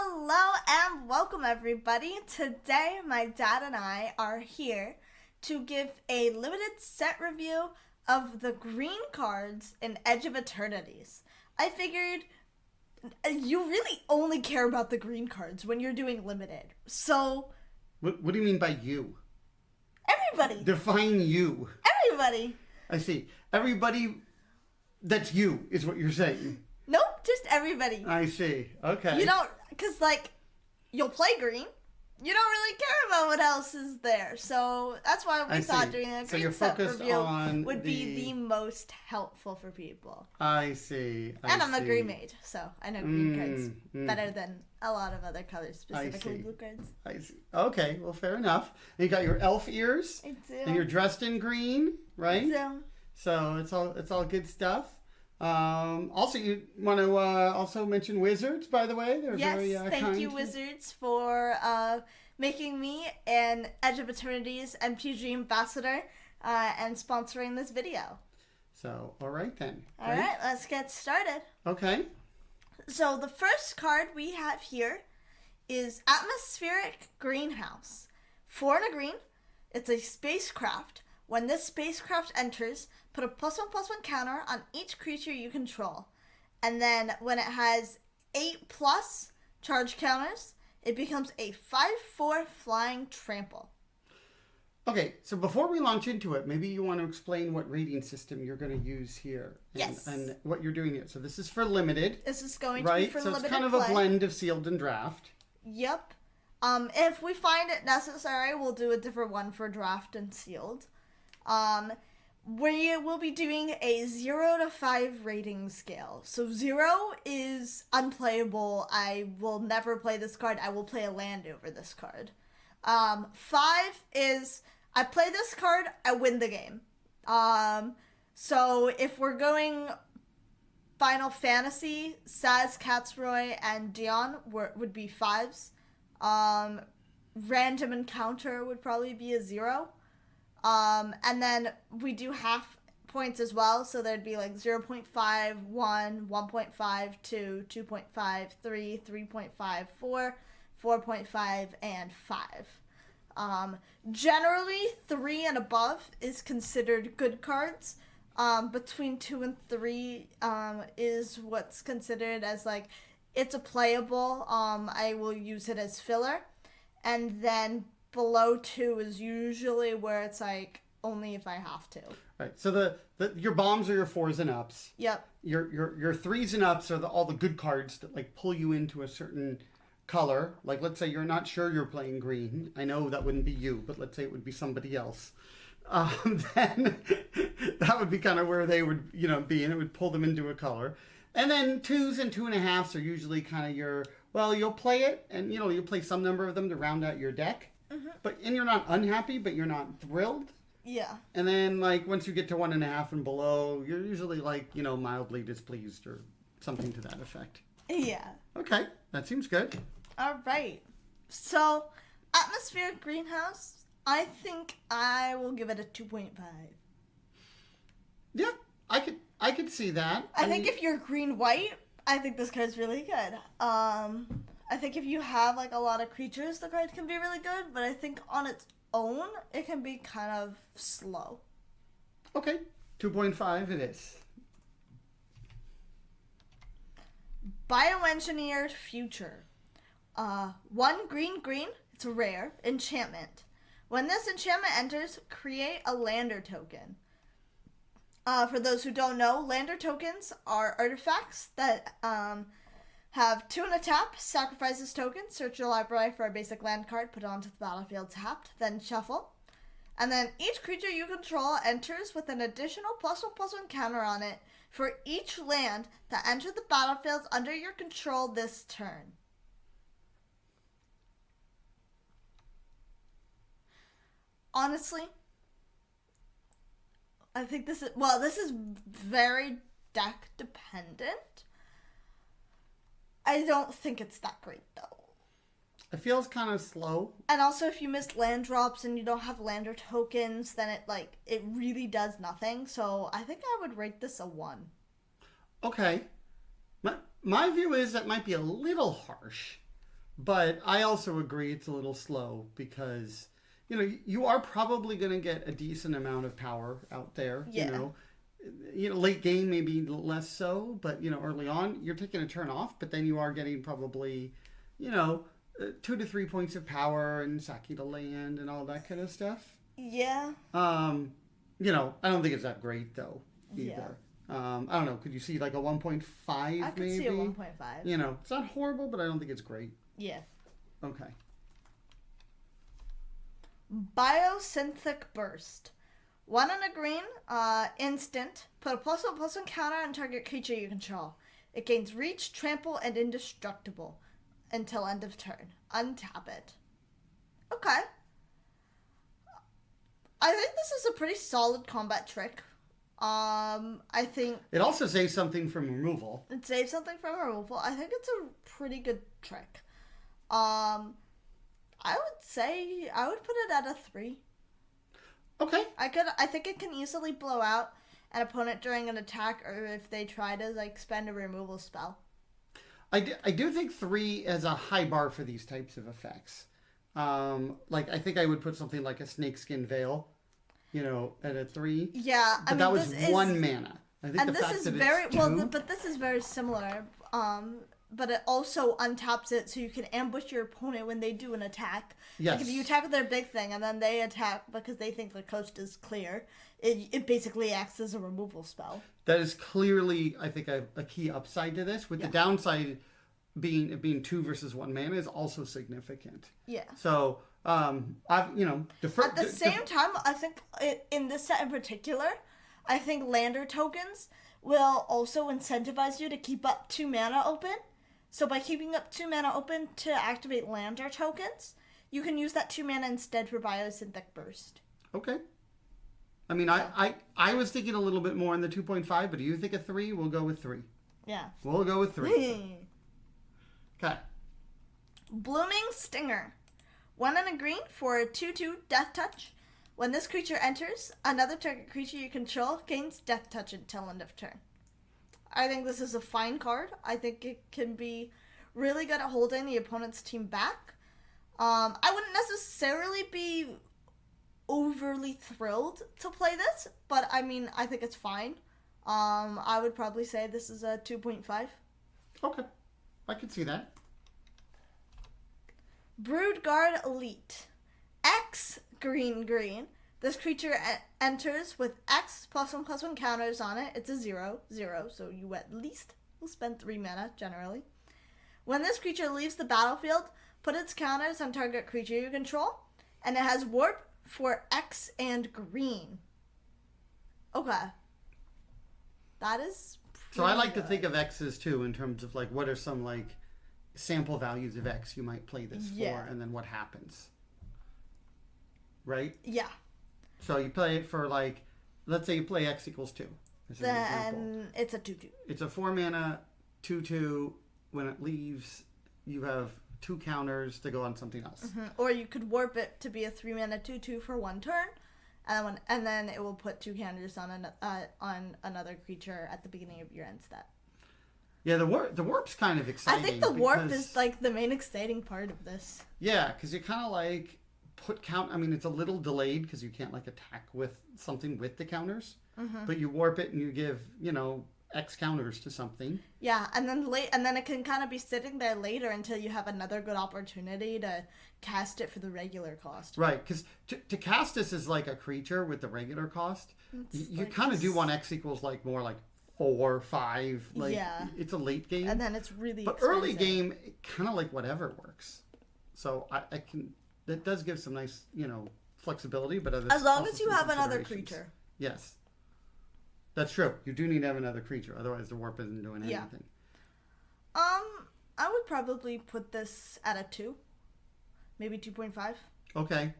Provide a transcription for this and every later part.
Hello and welcome everybody. Today my dad and I are here to give a limited set review of the green cards in Edge of Eternities. I figured you really only care about the green cards when you're doing limited. So... What do you mean by you? Everybody. Define you. Everybody. I see. Everybody that's you is what you're saying. Nope, just everybody. I see. Okay. You don't, because like, you'll play green. You don't really care about what else is there. So that's why we thought doing a green set review would be the most helpful for people. I see. And I'm a green mage, so I know green cards better than a lot of other colors, specifically blue cards. I see. Okay, well, fair enough. And you got your elf ears. I do. And you're dressed in green, right? I do. So it's all good stuff. Also, you want to also mention Wizards, by the way. They're very thank kind. you, Wizards, for making me an Edge of Eternities MTG ambassador and sponsoring this video. So, all right then. All right, let's get started. Okay. So the first card we have here is Atmospheric Greenhouse. 4 and a green. It's a spacecraft. When this spacecraft enters, put a +1/+1 counter on each creature you control. And then when it has 8+ charge counters, it becomes a 5/4 flying trample. Okay, so before we launch into it, maybe you want to explain what rating system you're going to use here. And what you're doing here. So this is for limited. This is going to be for limited So it's kind of play. a blend of sealed and draft. Yep. If we find it necessary, we'll do a different one for draft and sealed. We will be doing a 0 to 5 rating scale. So 0 is unplayable. I will never play this card. I will play a land over this card. 5 is I play this card, I win the game. So if we're going Final Fantasy, Saz, Katsroy, and Dion would be 5s. Random Encounter would probably be a 0. And then we do half points as well, so there'd be like 0.5, 1, 1.5, 2, 2.5, 3, 3.5, 4, 4.5, and 5. Generally, 3 and above is considered good cards. Between 2 and 3 is what's considered as like, it's a playable. I will use it as filler. And then below 2 is usually where it's like only if I have to. Right. So your bombs are your 4s and ups. Yep. Your 3s and ups are all the good cards that like pull you into a certain color. Like let's say you're not sure you're playing green. I know that wouldn't be you, but let's say it would be somebody else. Then that would be kind of where they would be, and it would pull them into a color. And then 2s and 2.5s are usually kind of you'll play it, and you'll play some number of them to round out your deck. And you're not unhappy, but you're not thrilled. Yeah. And then, like, once you get to 1.5 and below, you're usually, like, mildly displeased or something to that effect. Yeah. Okay, that seems good. All right. So, Atmospheric Greenhouse, I think I will give it a 2.5. Yeah, I could see that. I think if you're green-white, I think this card's really good. I think if you have like a lot of creatures, the card can be really good, but I think on its own, it can be kind of slow. Okay, 2.5 it is. Bioengineered Future. 1 green, it's a rare enchantment. When this enchantment enters, create a lander token. For those who don't know, lander tokens are artifacts that have 2 and a tap, sacrifice this token, search your library for a basic land card, put it onto the battlefield tapped, then shuffle. And then each creature you control enters with an additional +1/+1 counter on it for each land that entered the battlefield under your control this turn. Honestly, I think this is very deck dependent. I don't think it's that great, though. It feels kind of slow. And also, if you missed land drops and you don't have lander tokens, then it really does nothing. So I think I would rate this a 1. Okay. My view is that might be a little harsh. But I also agree it's a little slow because, you are probably going to get a decent amount of power out there, Yeah. late game maybe less so, but early on you're taking a turn off, but then you are getting probably 2 to 3 points of power and sacking to land and all that kind of stuff. Yeah. I don't think it's that great though either. I don't know, could you see like a 1.5 maybe? I could see a 1.5. It's not horrible, but I don't think it's great. Yeah. Okay. Biosynthetic Burst. 1 and a green, instant. Put a +1/+1 counter on target creature you control. It gains reach, trample, and indestructible until end of turn. Untap it. Okay. I think this is a pretty solid combat trick. I think it also saves something from removal. It saves something from removal. I think it's a pretty good trick. I would say I would put it at a 3. Okay. I think it can easily blow out an opponent during an attack, or if they try to spend a removal spell. I do think 3 is a high bar for these types of effects. I think I would put something like a Snakeskin Veil, at a 3. Yeah, but that was 1 mana. I think and the this fact is that very it's 2, but this is very similar. But it also untaps it so you can ambush your opponent when they do an attack. Yes. Like if you attack with their big thing and then they attack because they think the coast is clear, it basically acts as a removal spell. That is clearly, I think, a key upside to this. With the downside being 2 versus 1 mana is also significant. Yeah. So, at the same time, I think in this set in particular, I think lander tokens will also incentivize you to keep up 2 mana open. So by keeping up 2 mana open to activate lander tokens, you can use that 2 mana instead for Biosynthetic Burst. Okay. I mean, I was thinking a little bit more in the 2.5, but do you think a 3? We'll go with 3. Yeah. We'll go with 3. Okay. Blooming Stinger. 1 and a green for a 2/2 Death Touch. When this creature enters, another target creature you control gains Death Touch until end of turn. I think this is a fine card. I think it can be really good at holding the opponent's team back. I wouldn't necessarily be overly thrilled to play this, but I mean, I think it's fine. I would probably say this is a 2.5. Okay. I can see that. Broodguard Elite. X green. This creature enters with X +1/+1 counters on it. It's a 0/0, so you at least will spend 3 mana, generally. When this creature leaves the battlefield, put its counters on target creature you control, and it has warp for X and green. Okay. That is So I like to think of X's too in terms of what are some sample values of X you might play this for, and then what happens. Right? Yeah. So you play it for let's say you play X equals 2. Then it's a 2/2. It's a 4 mana 2/2. When it leaves, you have 2 counters to go on something else. Mm-hmm. Or you could warp it to be a 3 mana 2/2 for 1 turn, and then it will put 2 counters on another creature at the beginning of your end step. Yeah, the warp's kind of exciting. I think the warp is the main exciting part of this. Yeah, because you kind of put count. I mean, it's a little delayed because you can't attack with something with the counters, but you warp it and you give X counters to something. Yeah, and then it can kind of be sitting there later until you have another good opportunity to cast it for the regular cost. Right, because to cast this as a creature with the regular cost, you kind of do want X equals more 4, 5. It's a late game, and then it's really. But expensive. early game, kind of whatever works. So I can. That does give some nice flexibility, but as long as you have another creature. Yes. That's true. You do need to have another creature, otherwise the warp isn't doing anything. I would probably put this at a 2, maybe 2.5. Okay.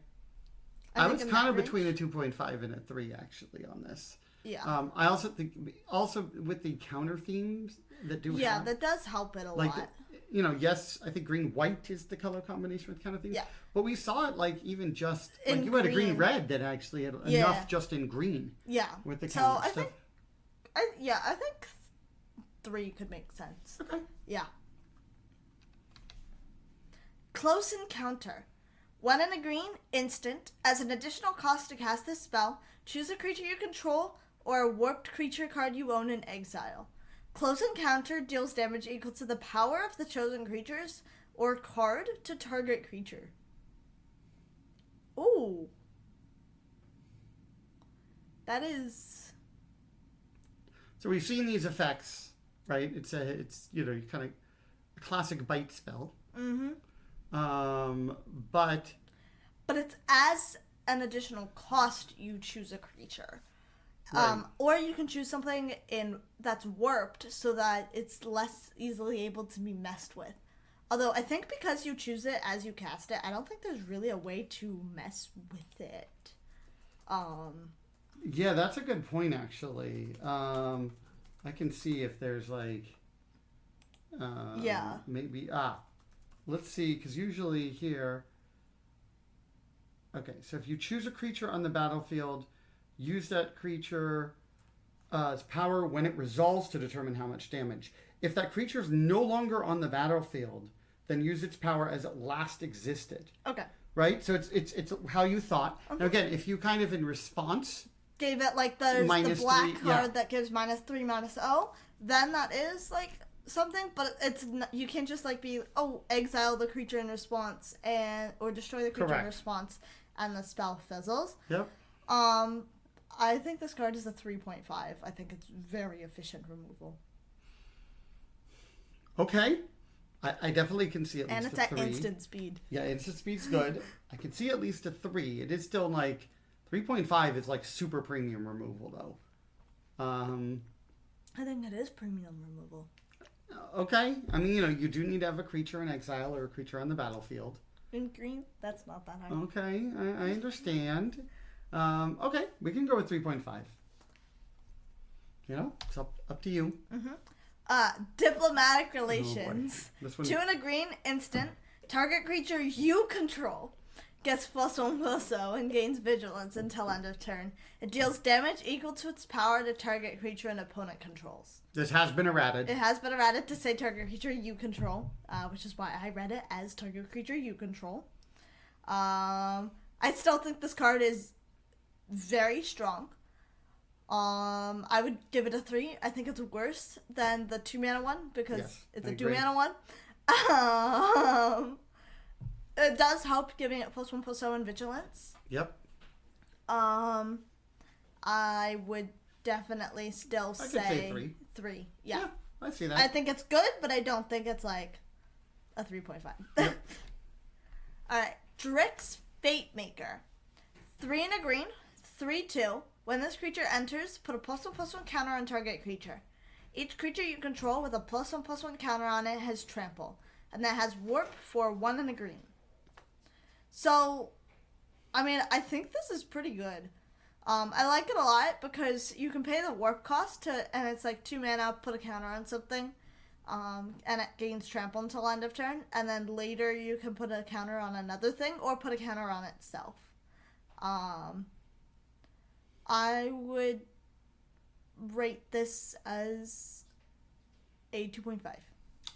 I was kind of between a 2.5 and a 3 actually on this. Yeah. I also think with the counter themes that do. Yeah, that does help it a lot. Yes, I think green-white is the color combination with counter themes. Yeah. But we saw it even just in you had a green-red that actually had enough just in green. Yeah. With the counter stuff. I think 3 could make sense. Okay. Yeah. Close Encounter. When in a green, instant. As an additional cost to cast this spell, choose a creature you control or a warped creature card you own in exile. Close Encounter deals damage equal to the power of the chosen creatures or card to target creature. Ooh. That is... So we've seen these effects, right? It's kind of a classic bite spell. Mm-hmm. But it's as an additional cost you choose a creature. Right. Or you can choose something that's warped so that it's less easily able to be messed with. Although I think because you choose it as you cast it, I don't think there's really a way to mess with it. Yeah, that's a good point, actually. I can see if there's like... Maybe... Let's see, because usually here... Okay, so if you choose a creature on the battlefield, use that creature's power when it resolves to determine how much damage. If that creature is no longer on the battlefield, then use its power as it last existed. Okay. Right? So it's how you thought. Okay. Now again, if you kind of in response... Gave it like the black -3, card that gives -3/-0, then that is like something, but it's not, you can't just like be exile the creature in response or destroy the creature Correct. in response and the spell fizzles. Yep. I think this card is a 3.5. I think it's very efficient removal. Okay. I definitely can see at least and it's a at 3. instant speed. Yeah, instant speed's good. I can see at least a 3. It is still like 3.5 is like super premium removal though. I think it is premium removal. Okay. I mean, you do need to have a creature in exile or a creature on the battlefield. In green, that's not that hard. Okay, I understand. Okay, we can go with 3.5. It's up to you. Mm-hmm. Diplomatic Relations. This one... 2 and a green, instant. Target creature you control gets +1/+0 and gains vigilance until end of turn. It deals damage equal to its power to target creature an opponent controls. This has been errated. It has been errated to say target creature you control, which is why I read it as target creature you control. I still think this card is very strong. I would give it a 3. I think it's worse than the 2-mana one because it's a 2-mana one. It does help giving it +1/+0 and vigilance. Yep. I would definitely still say 3. 3. Yeah. I see that. I think it's good, but I don't think it's like a 3.5. Yep. Alright. Drix Fatemaker. 3 and a green, 3/2. When this creature enters, put a +1/+1 counter on target creature. Each creature you control with a +1/+1 counter on it has trample, and that has warp for 1 and a green. So, I mean, I think this is pretty good. I like it a lot because you can pay the warp cost and it's like 2 mana, put a counter on something, and it gains trample until end of turn, and then later you can put a counter on another thing or put a counter on itself. I would rate this as a 2.5.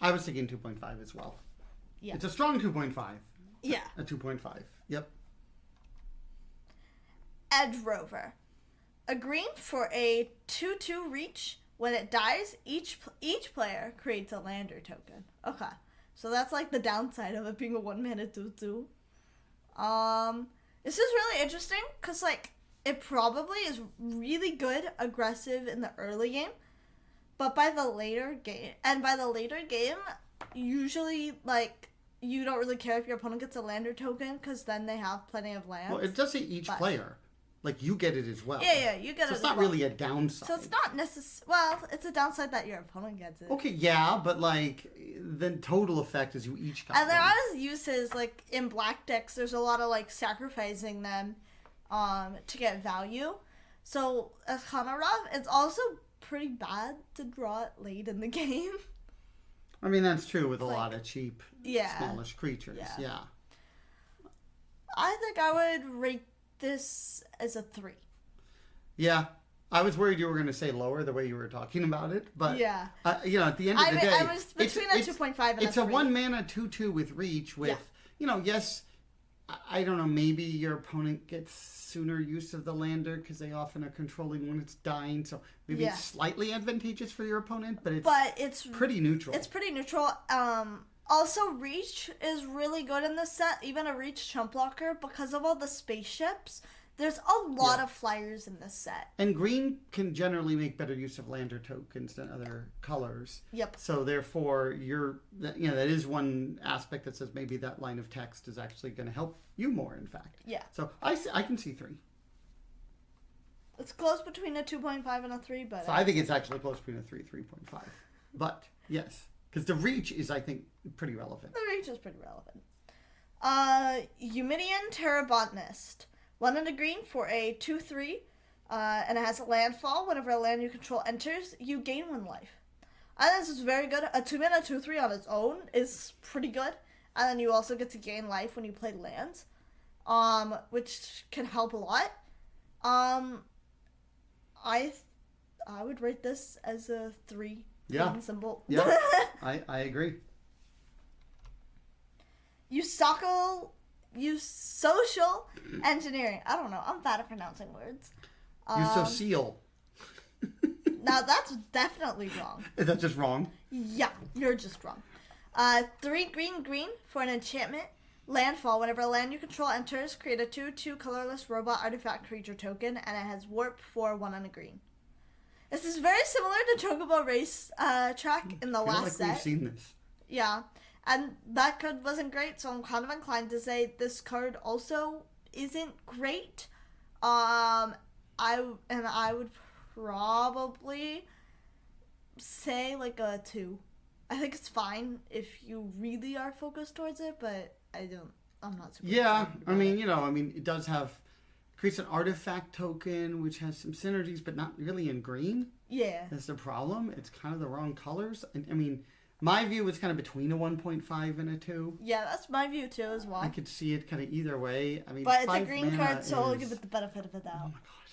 I was thinking 2.5 as well. Yeah. It's a strong 2.5. Yeah. A 2.5. Yep. Edge Rover. A green for a 2/2 reach. When it dies, each player creates a lander token. Okay. So that's like the downside of it being a 1-mana 2/2. This is really interesting because like it probably is really good aggressive in the early game, but by the later game, usually like you don't really care if your opponent gets a lander token because then they have plenty of lands. Well, it does say each player. Like, you get it as well. Yeah, you get it as well. So it's not really a downside. So it's not well, it's a downside that your opponent gets it. Okay, yeah, but like, the total effect is you each got and there one. are uses, like, in black decks, there's a lot of, like, sacrificing them to get value. So, as kind of rough, it's also pretty bad to draw it late in the game. I mean, that's true with a lot of cheap, yeah, smallish creatures. Yeah. I think I would rate this as a 3. Yeah. I was worried you were going to say lower the way you were talking about it, but yeah. At the end of the day, I was between a 2.5 and a 3. It's a 1-mana 2/2 with reach with, yes, I don't know, maybe your opponent gets sooner use of the lander because they often are controlling when it's dying, so maybe it's slightly advantageous for your opponent, but it's pretty neutral. It's pretty neutral. Also, Reach is really good in this set, even a Reach chump blocker, because of all the spaceships. There's a lot of flyers in this set. And green can generally make better use of lander tokens than other colors. Yep. So therefore, that is one aspect that says maybe that line of text is actually going to help you more, in fact. Yeah. So I can see 3. It's close between a 2.5 and a 3, but... So I think it's actually close between a 3.5. But, yes. Because the Reach is, I think, pretty relevant. The Reach is pretty relevant. Eumidian Terrabotanist. 1 and a green for a 2/3, and it has a landfall. Whenever a land you control enters, you gain 1 life. I think this is very good. A 2-mana 2/3 on its own is pretty good, and then you also get to gain life when you play lands, which can help a lot. I would rate this as a 3 symbol. Yeah, I agree. Social engineering. I don't know. I'm bad at pronouncing words. Seal. Now that's definitely wrong. Is that just wrong? Yeah, you're just wrong. 3 green for an enchantment. Landfall. Whenever a land you control enters, create a 2/2 colorless robot artifact creature token, and it has warp for 1 and a green. This is very similar to Chocobo Race track in the last set. We've seen this. Yeah. And that card wasn't great, so I'm kind of inclined to say this card also isn't great. I would probably say like a 2. I think it's fine if you really are focused towards it, but I'm not super excited about it. It does creates an artifact token which has some synergies, but not really in green. Yeah. That's the problem. It's kind of the wrong colors. My view was kind of between a 1.5 and a 2. Yeah, that's my view too as well. I could see it kind of either way. But it's a green card, so I'll give it the benefit of the doubt. Oh my god.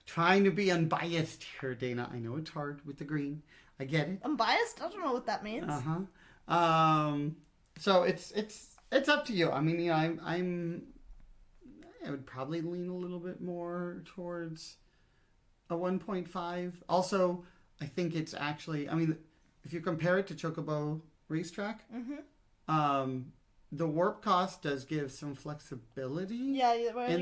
Trying to be unbiased here, Dana. I know it's hard with the green. I get it. Unbiased? I don't know what that means. So it's up to you. I would probably lean a little bit more towards a 1.5. Also, I think it's actually, if you compare it to Chocobo Racetrack, the warp cost does give some flexibility. Yeah, you could play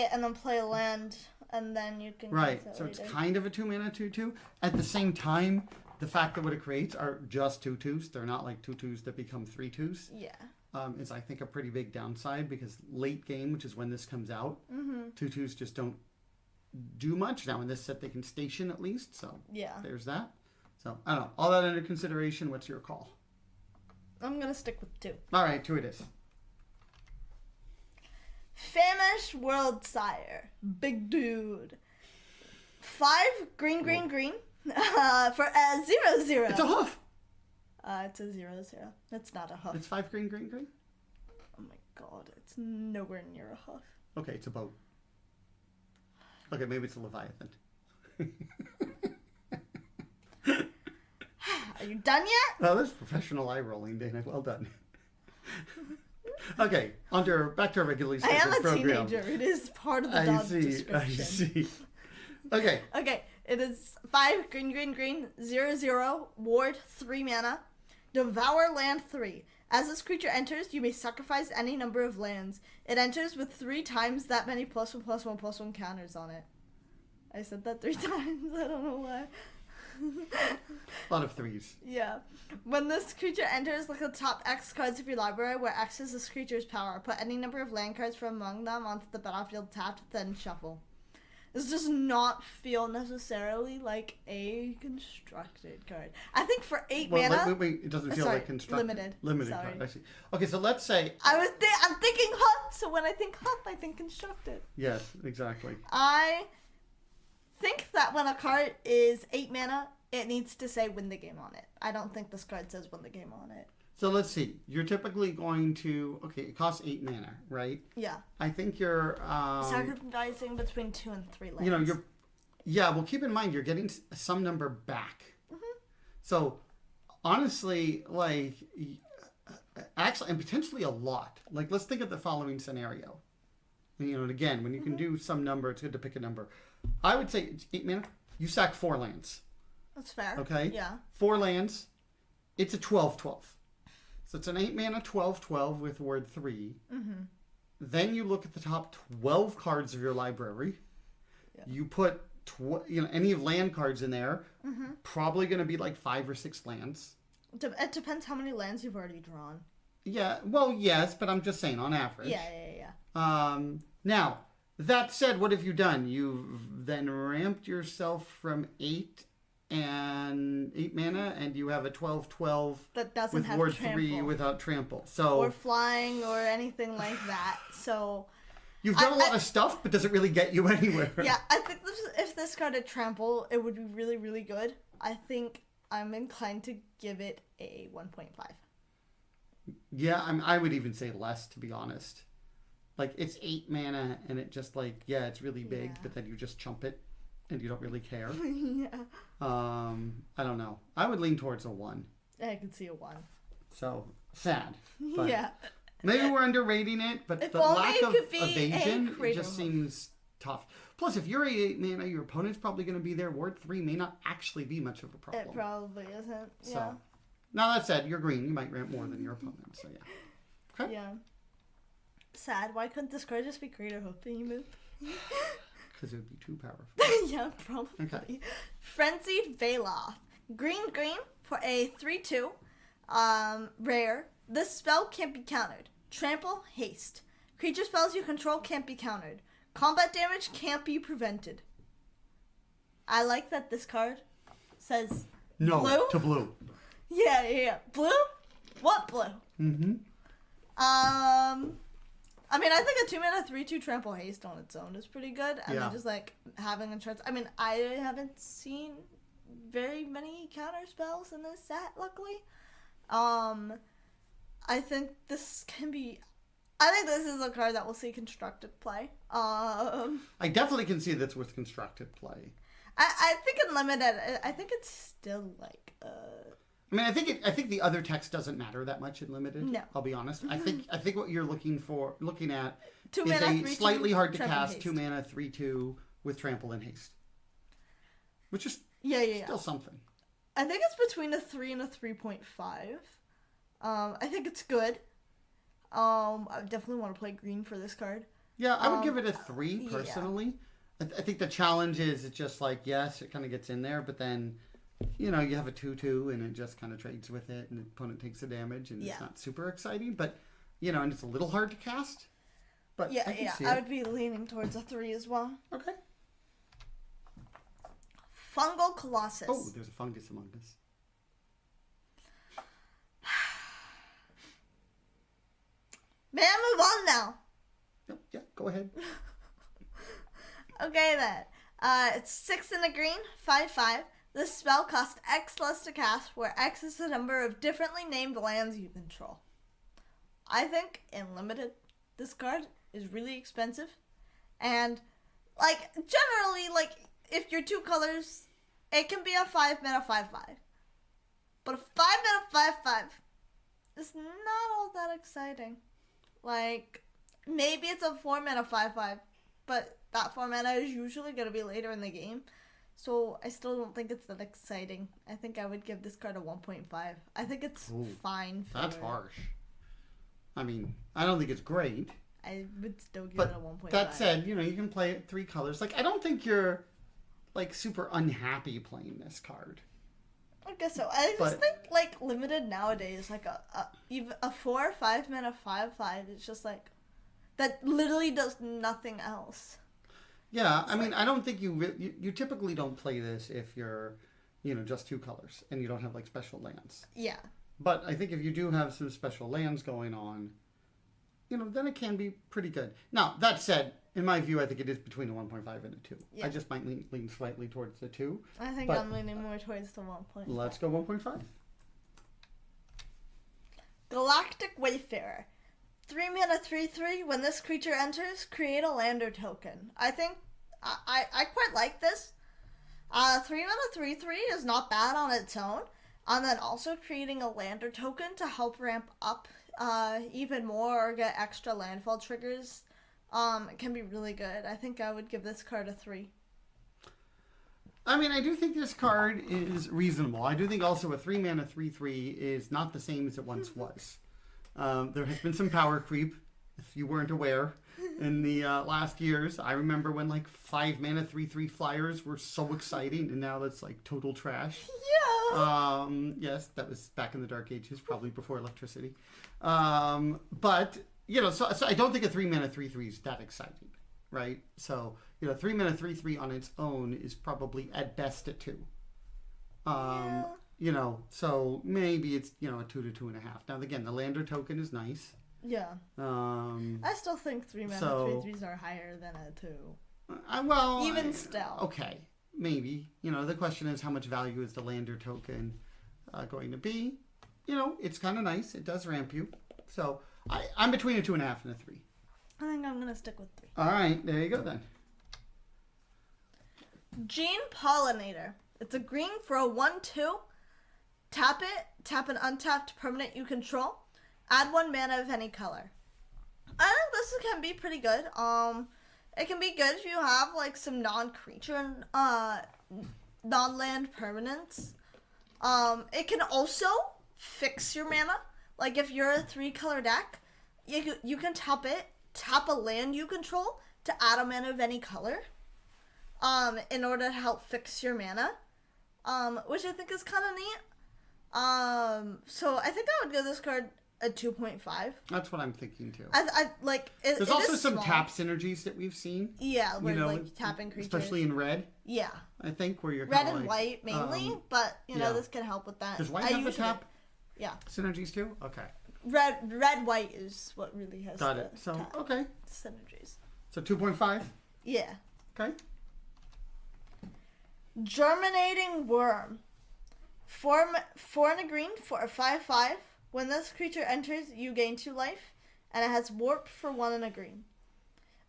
it and then play a land, and then you can... Right, so it's kind of a 2-mana 2/2. At the same time, the fact that what it creates are just 2/2s. They're not like 2/2s that become 3/2s. Yeah. Is, I think, a pretty big downside, because late game, which is when this comes out, 2/2s just don't do much. Now in this set they can station at least, so there's that. So I don't know, all that under consideration. What's your call? I'm gonna stick with 2. All right, 2 it is. Famished World Sire, big dude. 5 green for a 0/0. It's a hoof. It's a 0/0. It's not a hoof. It's 5 green. Oh my god, it's nowhere near a hoof. Okay, it's a boat. Okay, maybe it's a Leviathan. Are you done yet? Oh, that's professional eye rolling, Dana. Well done. Okay, back to our regularly scheduled program. I am a teenager. It is part of the dog description. I see. Okay. Okay, it is 5 green, 0/0, ward 3 mana, devour land 3. As this creature enters, you may sacrifice any number of lands. It enters with 3 times that many +1/+1/+1 counters on it. I said that 3 times. I don't know why. A lot of 3s. Yeah. When this creature enters, look at the top X cards of your library, where X is this creature's power. Put any number of land cards from among them onto the battlefield tapped, then shuffle. This does not feel necessarily like a constructed card. I think for 8 mana... Wait, it doesn't feel like constructed. Limited Sorry. card, I see. Okay, so let's say... I'm thinking Huff, so when I think Huff, I think constructed. Yes, exactly. I think that when a card is 8 mana, it needs to say win the game on it. I don't think this card says win the game on it. So let's see. You're typically going to... Okay, it costs 8 mana, right? Yeah. I think you're... sacrificing between 2 and 3 lands. Yeah, well, keep in mind, you're getting some number back. Mm-hmm. So, honestly, Actually, and potentially a lot. Like, let's think of the following scenario. And again, when you can do some number, it's good to pick a number. I would say it's 8 mana. You sack 4 lands. That's fair. Okay? Yeah. 4 lands. It's a 12/12. So it's an 8 mana 12/12 with word 3. Mm-hmm. Then you look at the top 12 cards of your library. Yeah. You put any of land cards in there. Mm-hmm. Probably going to be like 5 or 6 lands. It depends how many lands you've already drawn. Yeah, well, yes, but I'm just saying on average. Yeah. Now, that said, what have you done? You've then ramped yourself from 8 mana, and you have a 12/12 that doesn't with have word trample. 3 without trample. So or flying or anything like that. So you've done a lot of stuff, but does it really get you anywhere? Yeah, I think if this card had trample, it would be really, really good. I think I'm inclined to give it a 1.5. Yeah, I would even say less, to be honest. Like, it's 8 mana, and it just, like, yeah, it's really big, but then you just chump it, and you don't really care. Yeah. I don't know. I would lean towards a 1. I could see a 1. So, sad. But yeah. Maybe we're underrating it, but if the lack of evasion, it just seems tough. Plus, if you're 8 mana, your opponent's probably going to be there. Ward 3 may not actually be much of a problem. It probably isn't. Yeah. So, now that said, you're green. You might ramp more than your opponent. So, yeah. Okay. Yeah. Sad. Why couldn't this card just be Greater Hope that you moved? Because it would be too powerful. Yeah, probably. Okay. Frenzied Veloth. Green for a 3/2. Rare. This spell can't be countered. Trample, haste. Creature spells you control can't be countered. Combat damage can't be prevented. I like that this card says no blue. To blue. Yeah. Blue? What blue? Mm-hmm. I mean, I think a 2 mana 3/2 trample haste on its own is pretty good. And then just like having a chance. I mean, I haven't seen very many counter spells in this set, luckily. I think this can be. I think this is a card that will see constructed play. I definitely can see that's with constructed play. I think in limited, I think it's still like. I mean, I think the other text doesn't matter that much in limited. No, I'll be honest. I think what you're looking at 2 is mana, a slightly hard to cast haste. 2 mana 3/2 with trample and haste, which is still something. I think it's between a 3 and a 3.5. I think it's good. I definitely want to play green for this card. Yeah, I would give it a 3 personally. Yeah. I think the challenge is it's just like, yes, it kind of gets in there, but then, you have a 2/2 and it just kind of trades with it and the opponent takes the damage and it's not super exciting, but, and it's a little hard to cast. But I would be leaning towards a 3 as well. Okay. Fungal Colossus. Oh, there's a fungus among us. May I move on now? Yeah, go ahead. Okay then. It's 6 in the green, 5/5. This spell costs X less to cast, where X is the number of differently named lands you control. I think in limited, this card is really expensive. And, generally, if you're 2 colors, it can be a 5 mana 5/5. But a 5 mana 5/5 is not all that exciting. Maybe it's a 4 mana 5/5, but that 4 mana is usually going to be later in the game. So I still don't think it's that exciting. I think I would give this card a 1.5. I think it's fine. That's harsh. I mean, I don't think it's great. I would still give it a 1.5. That said, you can play it 3 colors. I don't think you're, super unhappy playing this card. I guess so. I just think, limited nowadays, even a 4 or 5 mana 5/5 is just, that literally does nothing else. Yeah, I mean, I don't think you typically don't play this if you're, just 2 colors and you don't have, special lands. Yeah. But I think if you do have some special lands going on, then it can be pretty good. Now, that said, in my view, I think it is between a 1.5 and a 2. Yeah. I just might lean slightly towards the 2. I think I'm leaning more towards the 1.5. Let's go 1.5. Galactic Wayfarer. 3 mana 3/3. When this creature enters, create a lander token. I think I quite like this. 3 mana 3/3 is not bad on its own. And then also creating a lander token to help ramp up even more or get extra landfall triggers can be really good. I think I would give this card a 3. I mean, I do think this card is reasonable. I do think also a 3-mana 3/3 is not the same as it once was. There has been some power creep, if you weren't aware, in the last years. I remember when like 5-mana 3/3 flyers were so exciting, and now that's like total trash. Yeah. Yes, that was back in the Dark Ages, probably before electricity. But you know, so I don't think a 3-mana 3/3 is that exciting, right? So you know, 3-mana 3/3 on its own is probably at best a 2. Yeah. You know, so maybe it's, you know, a 2 to 2.5. Now again, the lander token is nice. Yeah. I still think 3-mana 3/3s are higher than a 2. Well, even still. Okay, maybe. You know, the question is how much value is the lander token going to be? You know, it's kind of nice. It does ramp you. So I'm between a 2.5 and a 3. I think I'm gonna stick with 3. All right, there you go then. Gene Pollinator. It's a green for a 1/2. Tap it. Tap an untapped permanent you control. Add 1 mana of any color. I think this can be pretty good. It can be good if you have like some non-creature, non-land permanents. It can also fix your mana. Like if you're a 3-color deck, you can tap it. Tap a land you control to add a mana of any color. In order to help fix your mana, which I think is kind of neat. So I think I would give this card a 2.5. That's what I'm thinking too. I like. There's also some tap synergies that we've seen. Yeah, where you know, like tapping creatures, especially in red. Yeah, I think where you're red and like, white mainly, but you know this can help with that. Does white have the tap? Yeah. Synergies too. Okay. Red white is what really has. Got it. So tap okay. Synergies. So 2.5. Yeah. Okay. Germinating Worm. 4 and a green for a 5/5. When this creature enters, you gain 2 life, and it has warp for 1 and a green.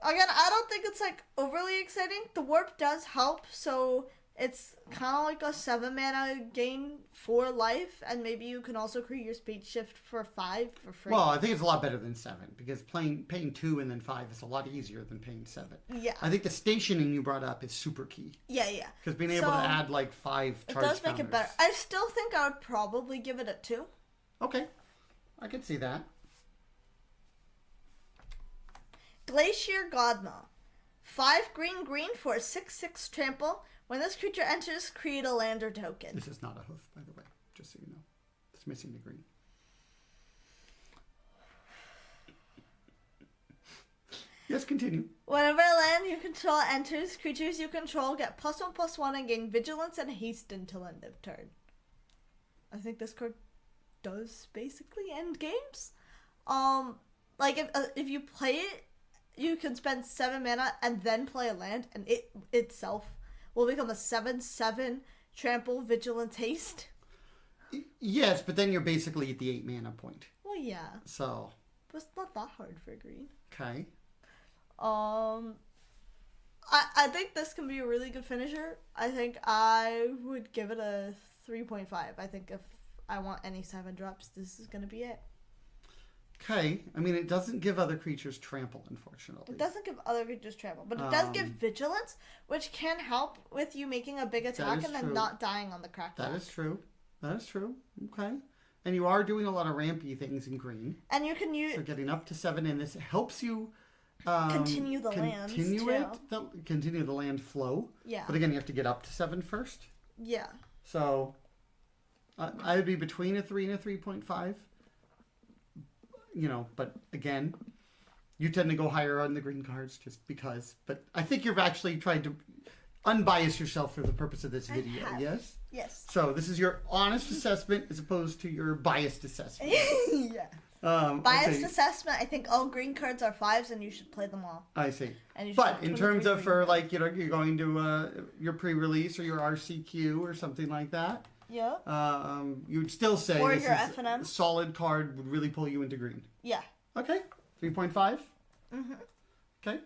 Again, I don't think it's like overly exciting. The warp does help, so it's kind of like a 7-mana gain 4 life, and maybe you can also create your speed shift for 5 for free. Well, I think it's a lot better than 7 because paying 2 and then 5 is a lot easier than paying 7. Yeah. I think the stationing you brought up is super key. Yeah, yeah. Because being able to add like 5 charge counters. It does make it better. I still think I would probably give it a 2. Okay. I could see that. Glacier Godma. 5 green for a 6/6 trample. When this creature enters, create a lander token. This is not a hoof, by the way, just so you know. It's missing the green. Yes, continue. Whenever a land you control enters, creatures you control get +1/+1 and gain vigilance and haste until end of turn. I think this card does basically end games. Like if you play it, you can spend 7 mana and then play a land, and it itself will become a 7/7 trample vigilance haste. Yes, but then you're basically at the 8 mana point. Well, yeah. So. But it's not that hard for green. Okay. I think this can be a really good finisher. I think I would give it a 3.5. I think if I want any 7 drops, this is going to be it. Okay. I mean, it doesn't give other creatures trample, unfortunately. It doesn't give other creatures trample, but it does give vigilance, which can help with you making a big attack and then not dying on the crack. That is true. That is true. Okay. And you are doing a lot of rampy things in green. And you can use... So getting up to 7 in this helps you... continue the lands, continue the land flow. Yeah. But again, you have to get up to 7 first. Yeah. So... I would be between a 3 and a 3.5. You know, but again, you tend to go higher on the green cards just because. But I think you've actually tried to unbias yourself for the purpose of this video, yes? Yes. So this is your honest assessment as opposed to your biased assessment. Yeah. Biased assessment, I think all green cards are 5s and you should play them all. I see. But in terms of for like, you know, you're going to your pre-release or your RCQ or something like that. Yeah. You would still say or this your is FNM. A solid card would really pull you into green. Yeah. Okay. 3.5? Mm-hmm. Okay.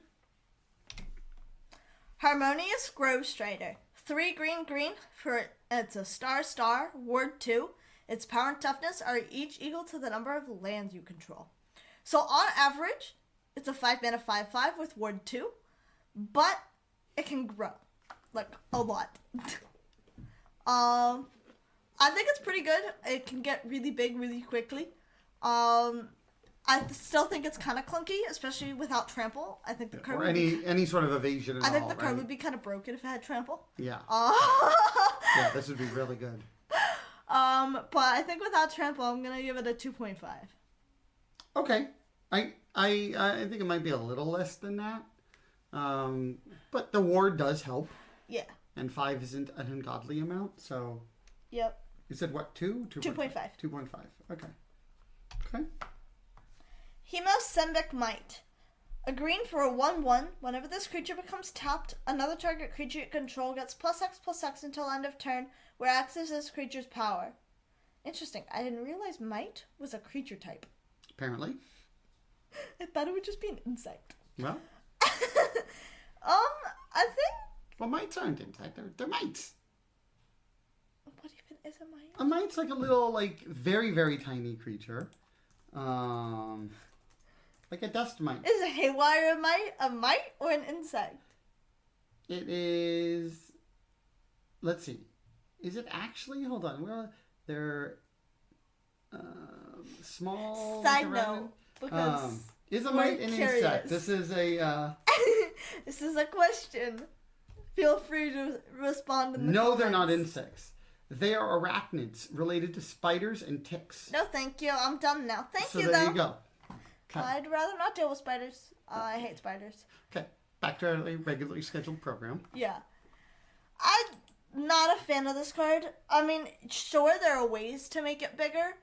Harmonious Grove Strider. 3 green green for it's a star ward 2. Its power and toughness are each equal to the number of lands you control. So on average, it's a 5 mana 5/5 with ward 2, but it can grow like a lot. I think it's pretty good. It can get really big really quickly. I still think it's kind of clunky, especially without trample. I think the card or any sort of evasion. I think the card would be kind of broken if it had trample. Yeah. Yeah, this would be really good. But I think without trample, I'm gonna give it a 2.5. Okay, I think it might be a little less than that. But the ward does help. Yeah. And 5 isn't an ungodly amount, so. Yep. You said what, 2? 2.5. 2.5. Okay. Okay. Hemosymbic Might. A green for a 1/1. Whenever this creature becomes tapped, another target creature you control gets +X/+X until end of turn, where X is this creature's power. Interesting. I didn't realize Might was a creature type. Apparently. I thought it would just be an insect. Well. I think. Well, mites aren't insect. They're mites. What even is a mite? A mite's like a little, like, very, very tiny creature. Like a dust mite. Is a haywire a mite or an insect? It is. Let's see. Is it actually? Hold on. Well, they're small. Side note, because is a mite an insect? This is a. This is a question. Feel free to respond in the comments. No, they're not insects. They are arachnids related to spiders and ticks. No, thank you. I'm done now. Thank you, So there you go. Okay. I'd rather not deal with spiders. I hate spiders. Okay. Back to our regularly scheduled program. Yeah. I'm not a fan of this card. I mean, sure, there are ways to make it bigger,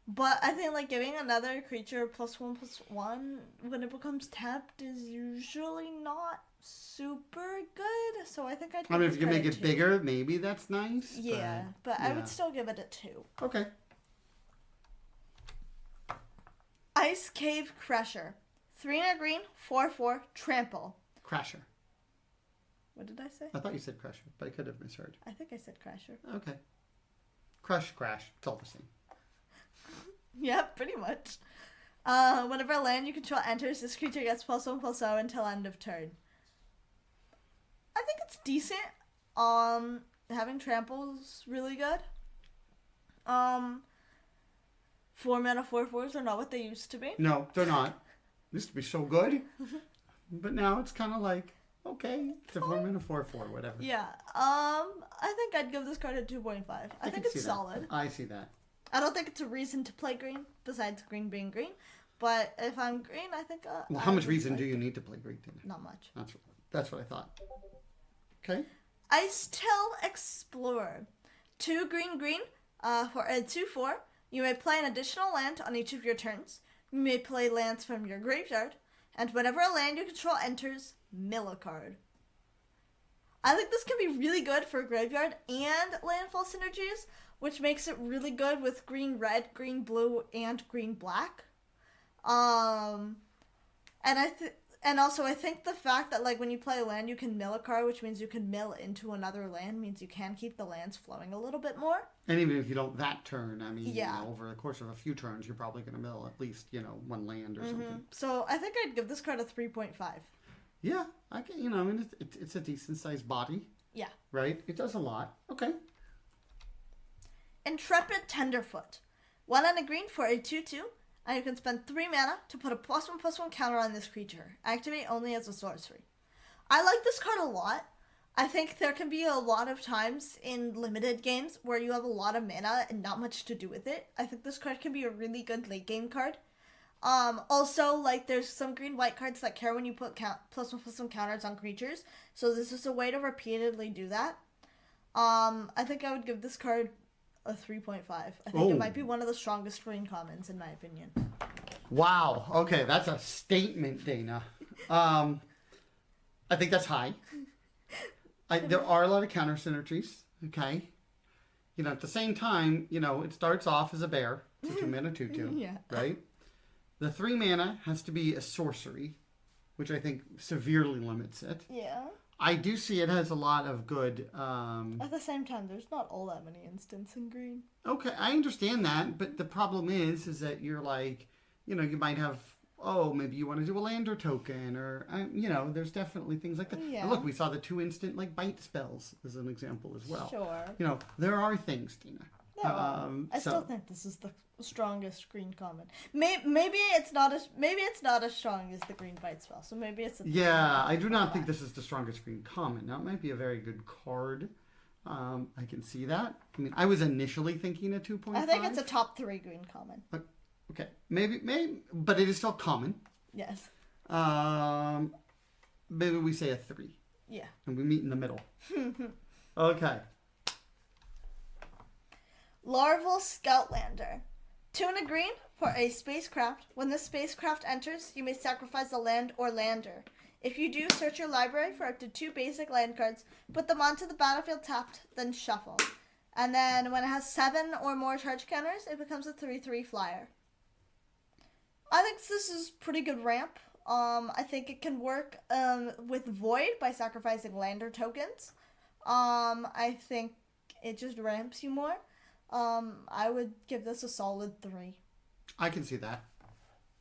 but I think like giving another creature +1/+1 when it becomes tapped is usually not super good. So I think I'd give if you can make it bigger, maybe that's nice. Yeah, but I would still give it a 2. Okay. Ice Cave Crusher. 3 and a green, 4/4, trample. Crasher. What did I say? I thought you said crusher, but I could have misheard. I think I said Crusher. Okay. Crash. It's all the same. Yeah, pretty much. Whenever a land you control enters, this creature gets +1/+0 until end of turn. I think it's decent. Having trample's really good. 4 mana 4/4s are not what they used to be. No, they're not. Used to be so good, but now it's kind of like okay, it's a 4 mana 4/4, whatever. Yeah. I think I'd give this card a 2.5. I think it's solid. I see that. I don't think it's a reason to play green, besides green being green. But if I'm green, I think. Well, how much reason do you need to play green? Not much. That's what I thought. Okay. Icetail Explorer. 2 green for a 2/4. You may play an additional land on each of your turns. You may play lands from your graveyard, and whenever a land you control enters, mill a card. I think this can be really good for graveyard and landfall synergies, which makes it really good with green red, green blue, and green black. And also I think the fact that like when you play a land you can mill a card, which means you can mill into another land, means you can keep the lands flowing a little bit more. And even if you don't that turn, I mean, yeah. You know, over the course of a few turns, you're probably going to mill at least, one land or something. So I think I'd give this card a 3.5. Yeah, I can, I mean, it's a decent sized body. Yeah. Right? It does a lot. Okay. Intrepid Tenderfoot. 1 and a green for a 2/2. And you can spend 3 mana to put a +1/+1 counter on this creature. Activate only as a sorcery. I like this card a lot. I think there can be a lot of times in limited games where you have a lot of mana and not much to do with it. I think this card can be a really good late game card. Also, like, there's some green-white cards that care when you put +1/+1 counters on creatures. So this is a way to repeatedly do that. I think I would give this card a 3.5. I think it might be one of the strongest green commons, in my opinion. Wow. Okay, that's a statement, Dana. I think that's high. There are a lot of counter synergies, okay? At the same time, it starts off as a bear. It's a 2 mana 2/2, yeah. Right? The 3 mana has to be a sorcery, which I think severely limits it. Yeah. I do see it has a lot of good... At the same time, there's not all that many instants in green. Okay, I understand that, but the problem is that you're like, you might have, maybe you want to do a lander token, or, there's definitely things like that. Yeah. And look, we saw the 2 instant, bite spells as an example as well. Sure. There are things, Dina. I still think this is the strongest green common. Maybe it's not as strong as the green bite spell. So maybe it's I do not think this is the strongest green common. Now it might be a very good card. I can see that. I mean, I was initially thinking a 2.5. I think it's a top 3 green common. Okay, maybe, but it is still common. Yes. Maybe we say a 3. Yeah. And we meet in the middle. Okay. Larval Scoutlander. 2 and a green for a spacecraft. When this spacecraft enters, you may sacrifice a land or lander. If you do, search your library for up to 2 basic land cards, put them onto the battlefield tapped, then shuffle. And then when it has 7 or more charge counters, it becomes a 3/3 flyer. I think this is pretty good ramp. I think it can work with Void by sacrificing lander tokens. I think it just ramps you more. I would give this a solid 3. I can see that.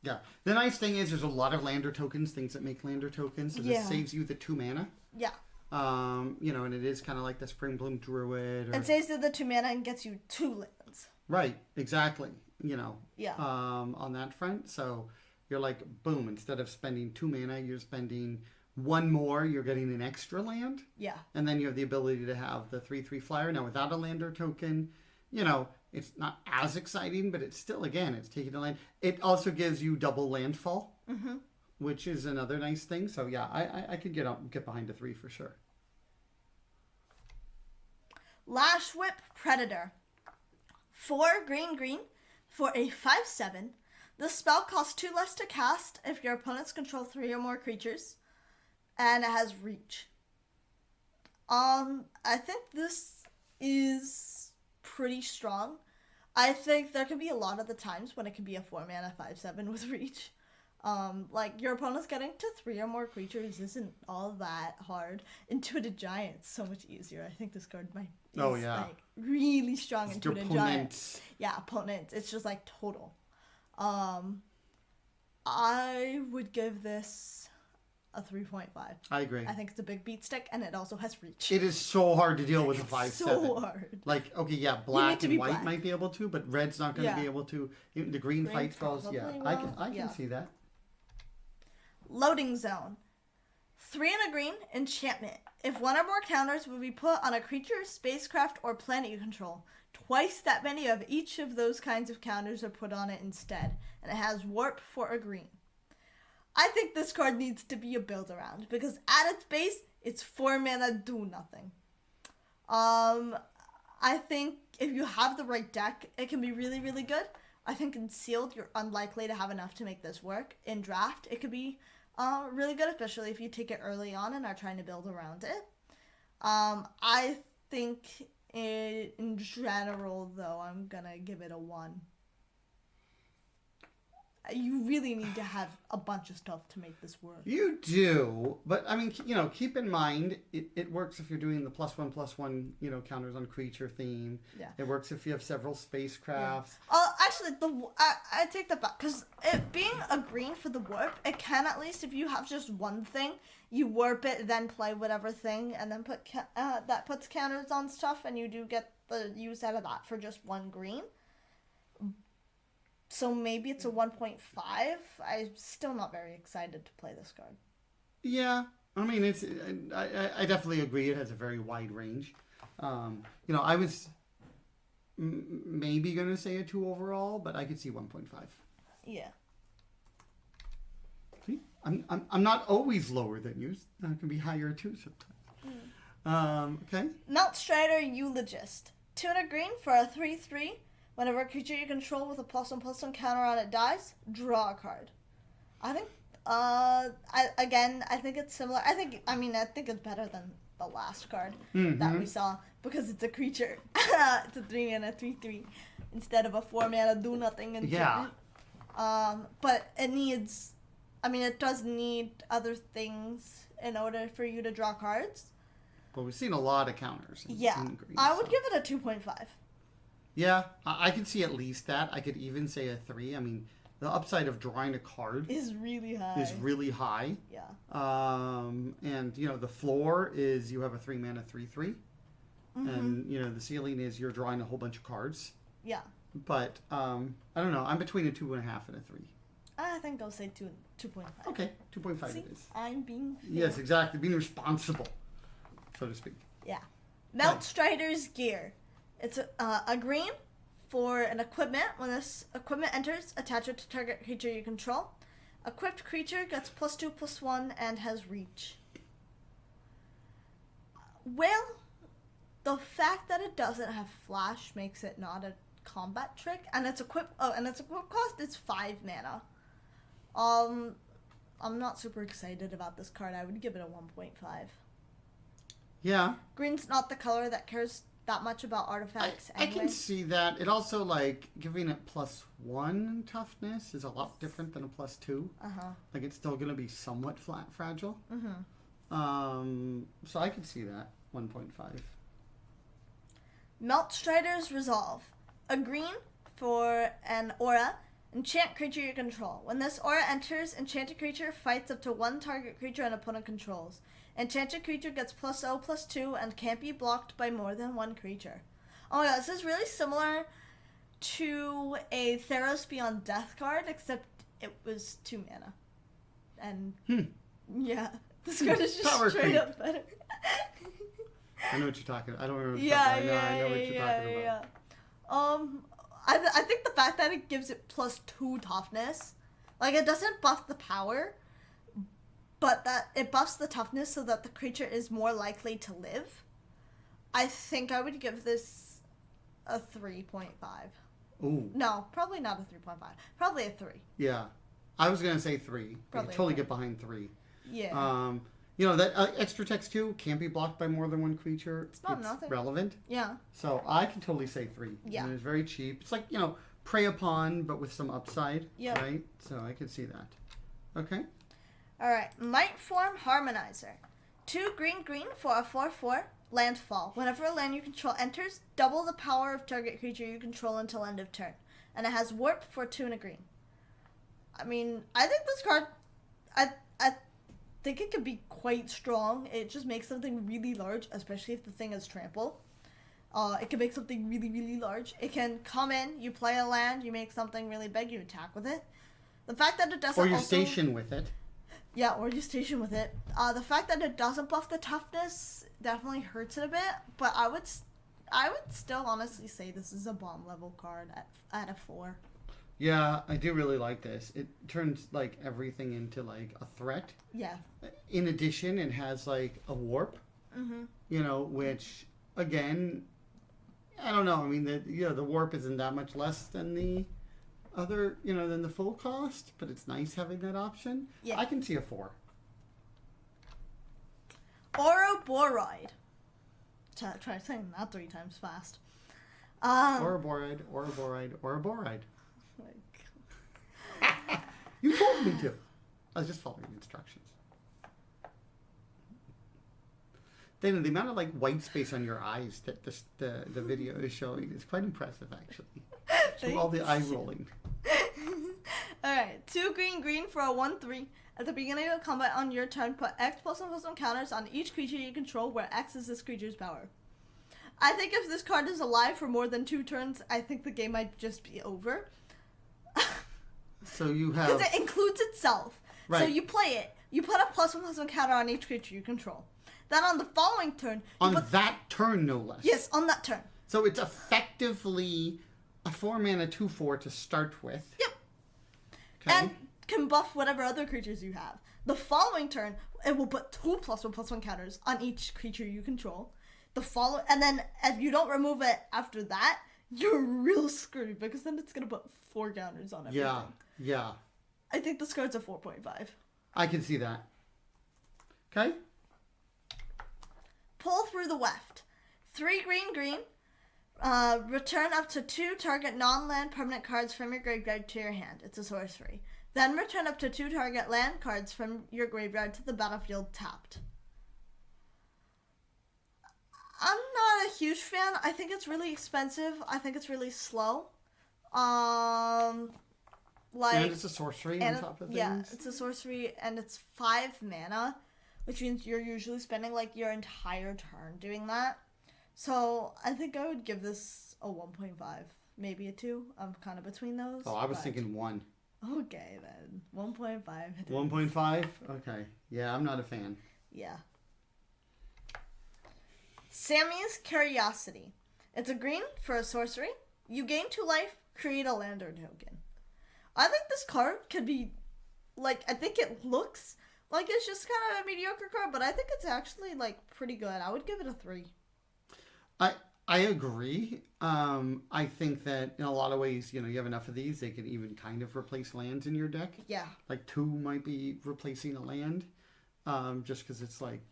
Yeah. The nice thing is there's a lot of lander tokens, things that make lander tokens. So this saves you the 2 mana. Yeah. And it is kind of like the Spring Bloom Druid. It saves you the 2 mana and gets you 2 lands. Right. Exactly. Yeah. On that front. So you're like, boom, instead of spending 2 mana, you're spending 1 more, you're getting an extra land. Yeah. And then you have the ability to have the 3/3 flyer. Now, without a lander token, it's not as exciting, but it's still, again, it's taking a land. It also gives you double landfall, which is another nice thing. So, yeah, I could get behind a 3 for sure. Lash Whip Predator. 4 green for a 5/7. This spell costs 2 less to cast if your opponents control 3 or more creatures, and it has reach. I think this is pretty strong. I think there can be a lot of the times when it can be a 4 mana 5/7 with reach. Your opponent's getting to 3 or more creatures isn't all that hard. Intuitive Giant's so much easier. I think this card might be really strong. It's Intuitive Giant. Yeah, opponent. It's just total. I would give this a 3.5. I agree. I think it's a big beat stick, and it also has reach. It is so hard to deal with a 5/7. So hard. Black and white might be able to, but red's not going to be able to. The green fight spells, I can see that. Loading Zone. 3 and a green, enchantment. If 1 or more counters will be put on a creature, spacecraft, or planet you control, twice that many of each of those kinds of counters are put on it instead, and it has warp for a green. I think this card needs to be a build around, because at its base, it's 4 mana, do nothing. I think if you have the right deck, it can be really, really good. I think in Sealed, you're unlikely to have enough to make this work. In Draft, it could be really good, especially if you take it early on and are trying to build around it. I think in general, though, I'm going to give it a 1. You really need to have a bunch of stuff to make this work. You do, but I mean, keep in mind, it works if you're doing the +1/+1, counters on creature theme. Yeah. It works if you have several spacecrafts. Actually, I take that back, because it being a green for the warp, it can at least, if you have just one thing, you warp it, then play whatever thing, and then that puts counters on stuff, and you do get the use out of that for just 1 green. So maybe it's a 1.5. I'm still not very excited to play this card. Yeah, I mean, I definitely agree. It has a very wide range. I was maybe gonna say a 2 overall, but I could see 1.5. Yeah. See, I'm not always lower than you. I can be higher too sometimes. Okay. Meltstrider Eulogist. 2 and a green for a 3/3. Whenever a creature you control with a +1/+1 counter on it dies, draw a card. I think, I think it's similar. I think it's better than the last card that we saw, because it's a creature. It's a 3 mana 3/3 instead of a 4 mana do nothing enchantment. Yeah. But it needs, it does need other things. in order for you to draw cards. But we've seen a lot of counters. In green, I would give it a 2.5. Yeah, I could see at least that. I could even say a 3. I mean, the upside of drawing a card is really high. Yeah. And, you know, the floor is you have a 3-mana 3/3. And, you know, the ceiling is you're drawing a whole bunch of cards. Yeah. But, I don't know. I'm between a 2.5 and a 3. I think I'll say 2.5. Okay, 2.5 it is. I'm being fair. Yes, exactly. Being responsible, so to speak. Yeah. Melt Strider's Gear. It's a green for an equipment. When this equipment enters, attach it to target creature you control. Equipped creature gets +2/+1 and has reach. Well, the fact that it doesn't have flash makes it not a combat trick, and its equip cost is 5 mana. I'm not super excited about this card. I would give it a 1.5. Yeah. Green's not the color that cares that much about artifacts I anyway. can see that. It also, like, giving it +1 toughness is a lot different than a +2. Like, it's still going to be somewhat fragile. So I can see that. 1.5. Melt Strider's Resolve. A green for an aura. Enchant creature you control. When this aura enters, enchanted creature fights up to 1 target creature an opponent controls. Enchanted creature gets +0/+2 and can't be blocked by more than 1 creature. Oh my god, this is really similar to a Theros Beyond Death card, except it was 2 mana. And yeah, this card is just Power straight creep. up better. I know what you're talking about. I don't remember. Yeah, I know what you're talking about. I think the fact that it gives it +2 toughness, like, it doesn't buff the power, but that it buffs the toughness so that the creature is more likely to live. I think I would give this a 3.5. Ooh. No, probably not a 3.5. Probably a 3. Yeah. I was going to say 3. I Probably could totally a 3. get behind 3. Yeah. You know, that extra text too can't be blocked by more than 1 creature. It's not nothing. Relevant. Yeah. So I can totally say 3. Yeah. And it's very cheap. It's like, you know, Prey Upon, but with some upside. Yep. Right? So I can see that. Okay. Alright, Might Form Harmonizer. 2 green for a 4/4 landfall. Whenever a land you control enters, double the power of target creature you control until end of turn. And it has warp for 2 and a green. I mean, I think this card, I think it could be quite strong. It just makes something really large, especially if the thing is trample. It can make something really, really large. It can come in, you play a land, you make something really big, you attack with it. The fact that it doesn't Or you station with it. Yeah, or you station with it. The fact that it doesn't buff the toughness definitely hurts it a bit, but I would still honestly say this is a bomb level card at a 4. Yeah, I do really like this. It turns, like, everything into, like, a threat. Yeah. In addition, it has, like, a warp. You know, which, again, I don't know. I mean, the warp isn't that much less than the other, you know, than the full cost, but it's nice having that option. Yeah. I can see a 4. Ouroboros. Try saying that 3 times fast. Ouroboros. You told me to. I was just following the instructions. Dana, the amount of, like, white space on your eyes that the video is showing is quite impressive, actually. From all the eye rolling. Alright, 2 green for a 1/3. At the beginning of combat on your turn, put X +1/+1 counters on each creature you control, where X is this creature's power. I think if this card is alive for more than 2 turns, I think the game might just be over. So you have... Because it includes itself. Right. So you play it. You put a +1/+1 counter on each creature you control. Then on the following turn... that turn, no less. Yes, on that turn. So it's effectively a 4-mana 2/4 to start with. Yep. Okay. And can buff whatever other creatures you have. The following turn, it will put 2 +1/+1 counters on each creature you control. And then if you don't remove it after that, you're real screwed, because then it's going to put 4 counters on everything. Yeah. I think this card's a 4.5. I can see that. Okay. Pull Through the Weft. 3 green. Return up to 2 target non-land permanent cards from your graveyard to your hand. It's a sorcery. Then return up to 2 target land cards from your graveyard to the battlefield tapped. I'm not a huge fan. I think it's really expensive. I think it's really slow. And it's a sorcery on top of things. Yeah, it's a sorcery and it's 5 mana, which means you're usually spending like your entire turn doing that. So I think I would give this a 1.5, maybe a 2. I'm kind of between those. Oh, I was thinking 1. Okay, then. 1.5. 1.5? Okay. Yeah, I'm not a fan. Yeah. Sammy's Curiosity. It's a green for a sorcery. You gain 2 life, create a lander token. I think this card could be, like, I think it looks like it's just kind of a mediocre card, but I think it's actually, like, pretty good. I would give it a 3. I agree. I think that in a lot of ways, you have enough of these, they can even kind of replace lands in your deck. Yeah. Like 2 might be replacing a land, just because it's like,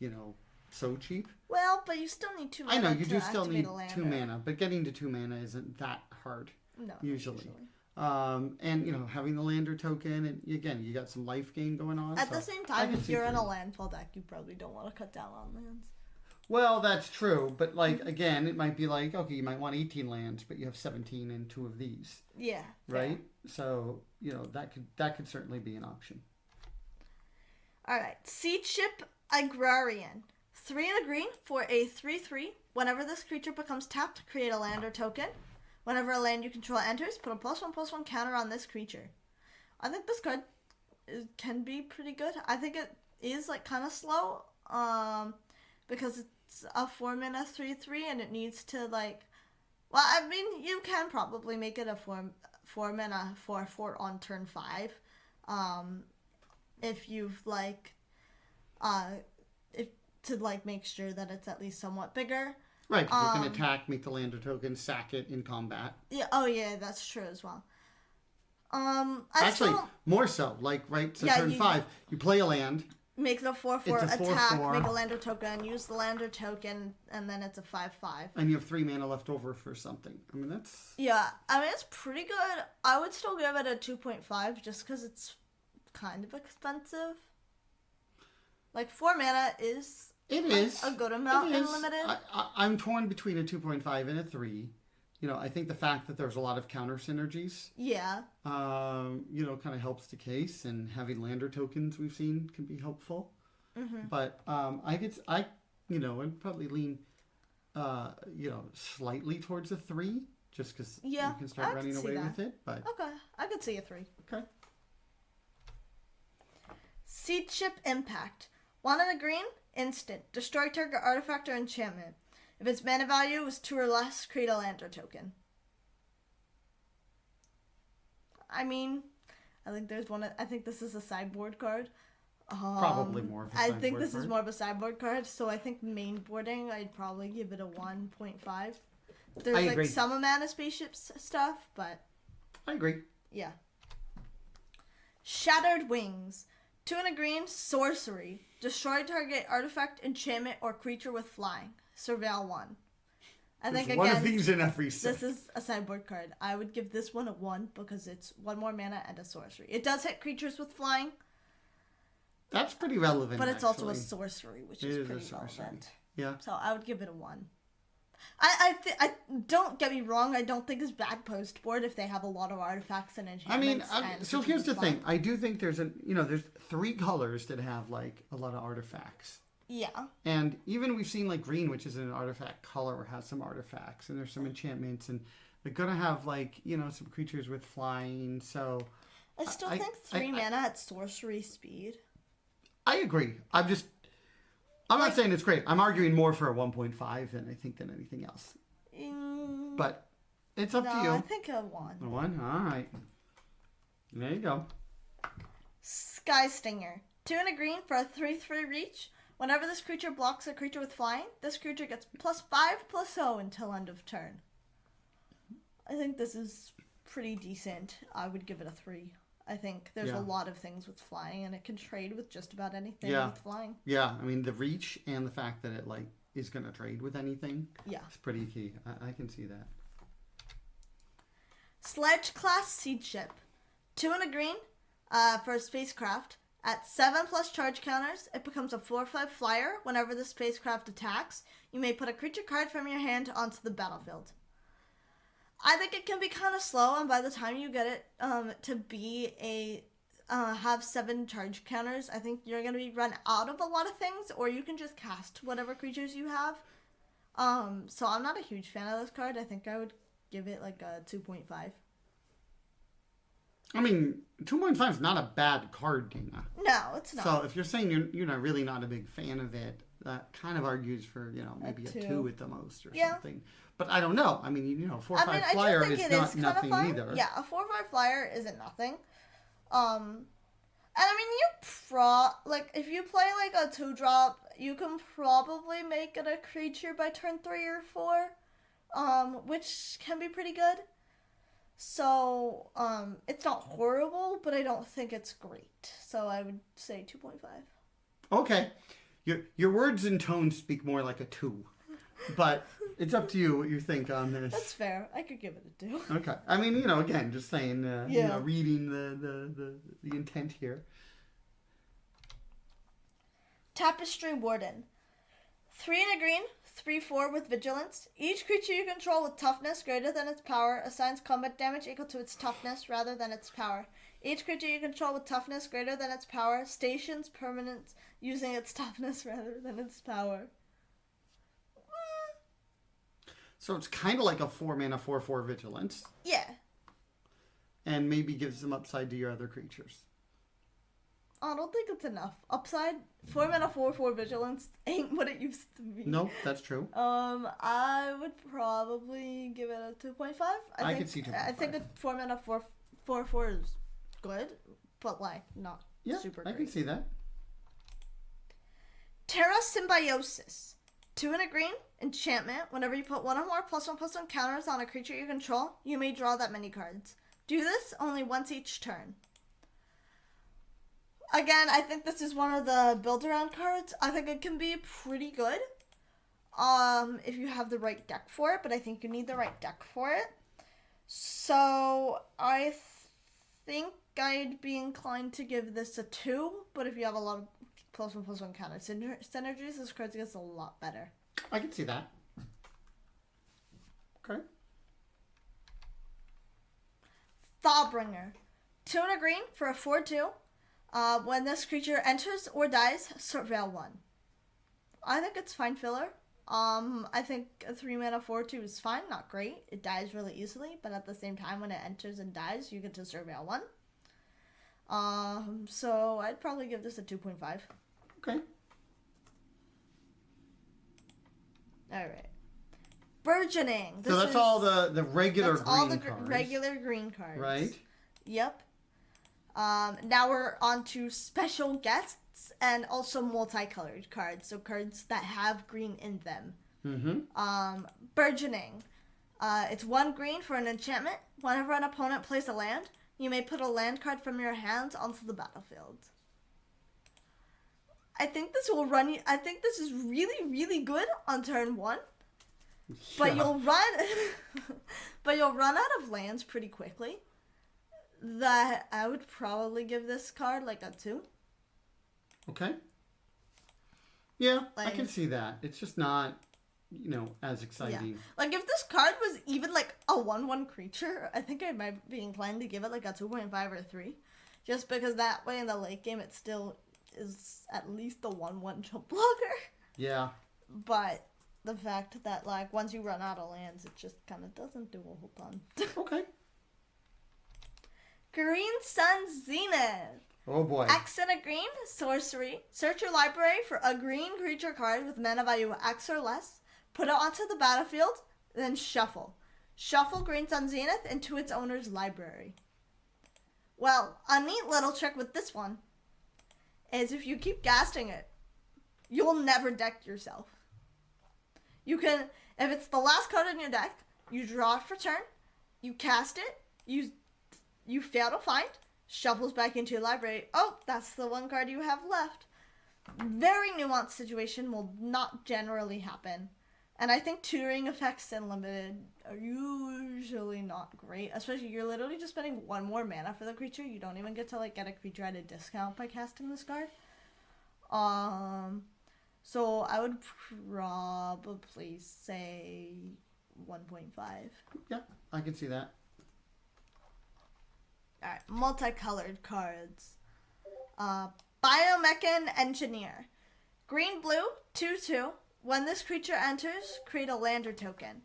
so cheap. Well, but you still need 2 mana. I know, you do still need 2 mana, but getting to 2 mana isn't that hard. No. Usually. And, having the lander token, and again, you got some life gain going on. At the same time, if you're in a landfall deck, you probably don't want to cut down on lands. Well, that's true, but again, it might be like, okay, you might want 18 lands, but you have 17 and 2 of these. Yeah. Right? So, that could certainly be an option. All right. Seed Ship Agrarian. 3 and a green for a 3/3. Whenever this creature becomes tapped, create a lander token. Whenever a land you control enters, put a +1/+1 counter on this creature. I think this card can be pretty good. I think it is like kind of slow, because it's a 4 mana 3/3 and it needs to like. Well, I mean, you can probably make it a 4 mana 4/4 on turn 5, if you've like, to like make sure that it's at least somewhat bigger. Right, because you can attack, make the lander token, sack it in combat. Yeah. Oh, yeah, that's true as well. Actually, more so. Like, right, so turn 5, you play a land. Make the 4/4 attack, make a lander token, use the lander token, and then it's a 5/5. And you have 3 mana left over for something. I mean, that's... Yeah, I mean, it's pretty good. I would still give it a 2.5 just because it's kind of expensive. Like, 4 mana is... It is a good amount in Limited. I'm torn between a 2.5 and a 3. I think the fact that there's a lot of counter synergies, yeah, kind of helps the case, and having lander tokens we've seen can be helpful. Mm-hmm. But I'd probably lean, slightly towards a 3, just because you can start running away with it. But okay, I could see a 3. Okay. Seed Ship Impact. 1 and a green, instant. Destroy target artifact or enchantment. If its mana value is 2 or less, create a lander token. I mean, I think this is a sideboard card. Probably more of a sideboard I think this card. is more of a sideboard card, so I think main boarding, I'd probably give it a 1.5. There's I agree. some amount of spaceships stuff, but... I agree. Yeah. Shattered Wings. 2 and a green, sorcery. Destroy target artifact, enchantment, or creature with flying. Surveil 1. I think, There's again, one of these in every set. this is a sideboard card. I would give this one a 1 because it's 1 more mana and a sorcery. It does hit creatures with flying. That's pretty relevant, but it's also a sorcery, which is pretty relevant. Yeah. So I would give it a 1. I don't get me wrong. I don't think it's bad post board if they have a lot of artifacts and enchantments. So here's the thing. I do think there's there's 3 colors that have like a lot of artifacts. Yeah. And even we've seen like green, which is an artifact color, has some artifacts, and there's some enchantments, and they're gonna have like some creatures with flying. So I still think 3 mana at sorcery speed. I agree. I'm not saying it's great. I'm arguing more for a 1.5 than anything else. But it's up to you. I think a 1. A 1? All right. There you go. Sky Stinger. 2 and a green for a 3/3 reach. Whenever this creature blocks a creature with flying, this creature gets +5/+0 until end of turn. I think this is pretty decent. I would give it a 3. I think there's a lot of things with flying, and it can trade with just about anything with flying. Yeah, I mean, the reach and the fact that it like is going to trade with anything is pretty key. I can see that. Sledge Class Seed Ship. 2 and a green, For a spacecraft, at 7+ charge counters, it becomes a 4/5 flyer. Whenever the spacecraft attacks, you may put a creature card from your hand onto the battlefield. I think it can be kind of slow, and by the time you get it to be have 7 charge counters, I think you're going to be run out of a lot of things, or you can just cast whatever creatures you have. So I'm not a huge fan of this card. I think I would give it like a 2.5. I mean, 2.5 is not a bad card, Dana. No, it's not. So if you're saying you're not really not a big fan of it, that kind of argues for, maybe a 2 at the most or something. But I don't know. I mean, 4/5 flyer is not nothing either. Yeah, a 4/5 flyer isn't nothing. And I mean, if you play like a 2-drop, you can probably make it a creature by turn 3 or 4, which can be pretty good. So, it's not horrible, but I don't think it's great. So I would say 2.5. Okay. Your words and tone speak more like a 2. But it's up to you what you think on this. That's fair. I could give it a 2. Okay. I mean, again, just saying, reading the intent here. Tapestry Warden. 3 and a green, 3/4 with vigilance. Each creature you control with toughness greater than its power assigns combat damage equal to its toughness rather than its power. Each creature you control with toughness greater than its power stations permanents using its toughness rather than its power. So it's kind of like a 4-mana 4/4 vigilance. Yeah. And maybe gives some upside to your other creatures. I don't think it's enough. Upside, 4-mana 4/4 vigilance ain't what it used to be. No, that's true. I would probably give it a 2.5. I could see 2.5. I think a 4-mana 4/4 is good, but not super great. I can see that. Terra Symbiosis. 2 and a green, enchantment. Whenever you put 1 or more +1/+1 counters on a creature you control, you may draw that many cards. Do this only once each turn. Again, I think this is one of the build-around cards. I think it can be pretty good if you have the right deck for it, but I think you need the right deck for it. So I think I'd be inclined to give this a 2, but if you have a lot of +1/+1 counter synergies, this card gets a lot better. I can see that. Okay. Thawbringer. 2 and a green for a 4/2. When this creature enters or dies, surveil 1. I think it's fine filler. I think a 3-mana 4/2 is fine, not great. It dies really easily, but at the same time, when it enters and dies, you get to surveil 1. So I'd probably give this a 2.5. Okay. Alright. Burgeoning. So that's all the regular green cards. all the regular green cards. Right? Yep. Now we're on to special guests and also multicolored cards. So cards that have green in them. Mm-hmm. Burgeoning. It's 1 green for an enchantment. Whenever an opponent plays a land, you may put a land card from your hands onto the battlefield. I think this will run you. I think this is really, really good on turn 1. But you'll run out of lands pretty quickly. That I would probably give this card like a 2. Okay. Yeah, I can see that. It's just not, as exciting. Yeah. Like if this card was even like a 1/1 creature, I think I might be inclined to give it like a 2.5 or 3. Just because that way in the late game it still is at least a 1/1 jump blocker. Yeah. But the fact that like once you run out of lands, it just kind of doesn't do a whole ton. Okay. Green Sun Zenith. Oh boy. X and a green, sorcery. Search your library for a green creature card with mana value X or less. Put it onto the battlefield, then shuffle. Shuffle Green Sun Zenith into its owner's library. Well, a neat little trick with this one is if you keep casting it, you'll never deck yourself. You can, if it's the last card in your deck, you draw it for turn, you cast it, you fail to find, shuffles back into your library. Oh, that's the one card you have left. Very nuanced situation, will not generally happen. And I think tutoring effects in limited are usually not great. Especially, you're literally just spending 1 more mana for the creature. You don't even get to, like, get a creature at a discount by casting this card. So I would probably say 1.5. Yeah, I can see that. Alright, multicolored cards. Biomechan Engineer. Green, blue, 2/2. When this creature enters, create a lander token.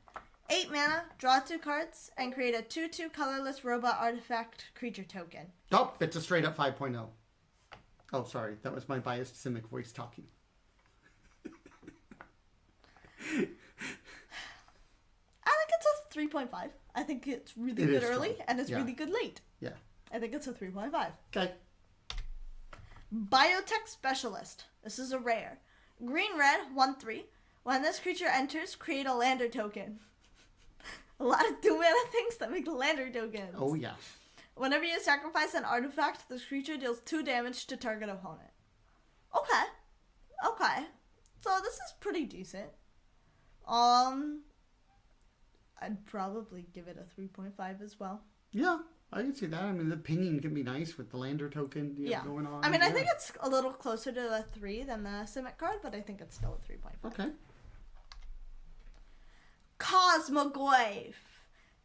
8 mana, draw 2 cards, and create a 2/2 colorless robot artifact creature token. Oh, it's a straight up 5.0. Oh, sorry. That was my biased Simic voice talking. I think it's a 3.5. I think it's really good early, strong. and it's really good late. Yeah. I think it's a 3.5. Okay. Biotech Specialist. This is a rare. Green, red, 1/3. When this creature enters, create a lander token. A lot of 2 mana things that make lander tokens. Oh, yeah. Whenever you sacrifice an artifact, this creature deals 2 damage to target opponent. Okay. So this is pretty decent. I'd probably give it a 3.5 as well. Yeah, I can see that. I mean, the pinging can be nice with the lander token going on. I mean, I think it's a little closer to a 3 than the Simic card, but I think it's still a 3.5. Okay. Cosmogoyf.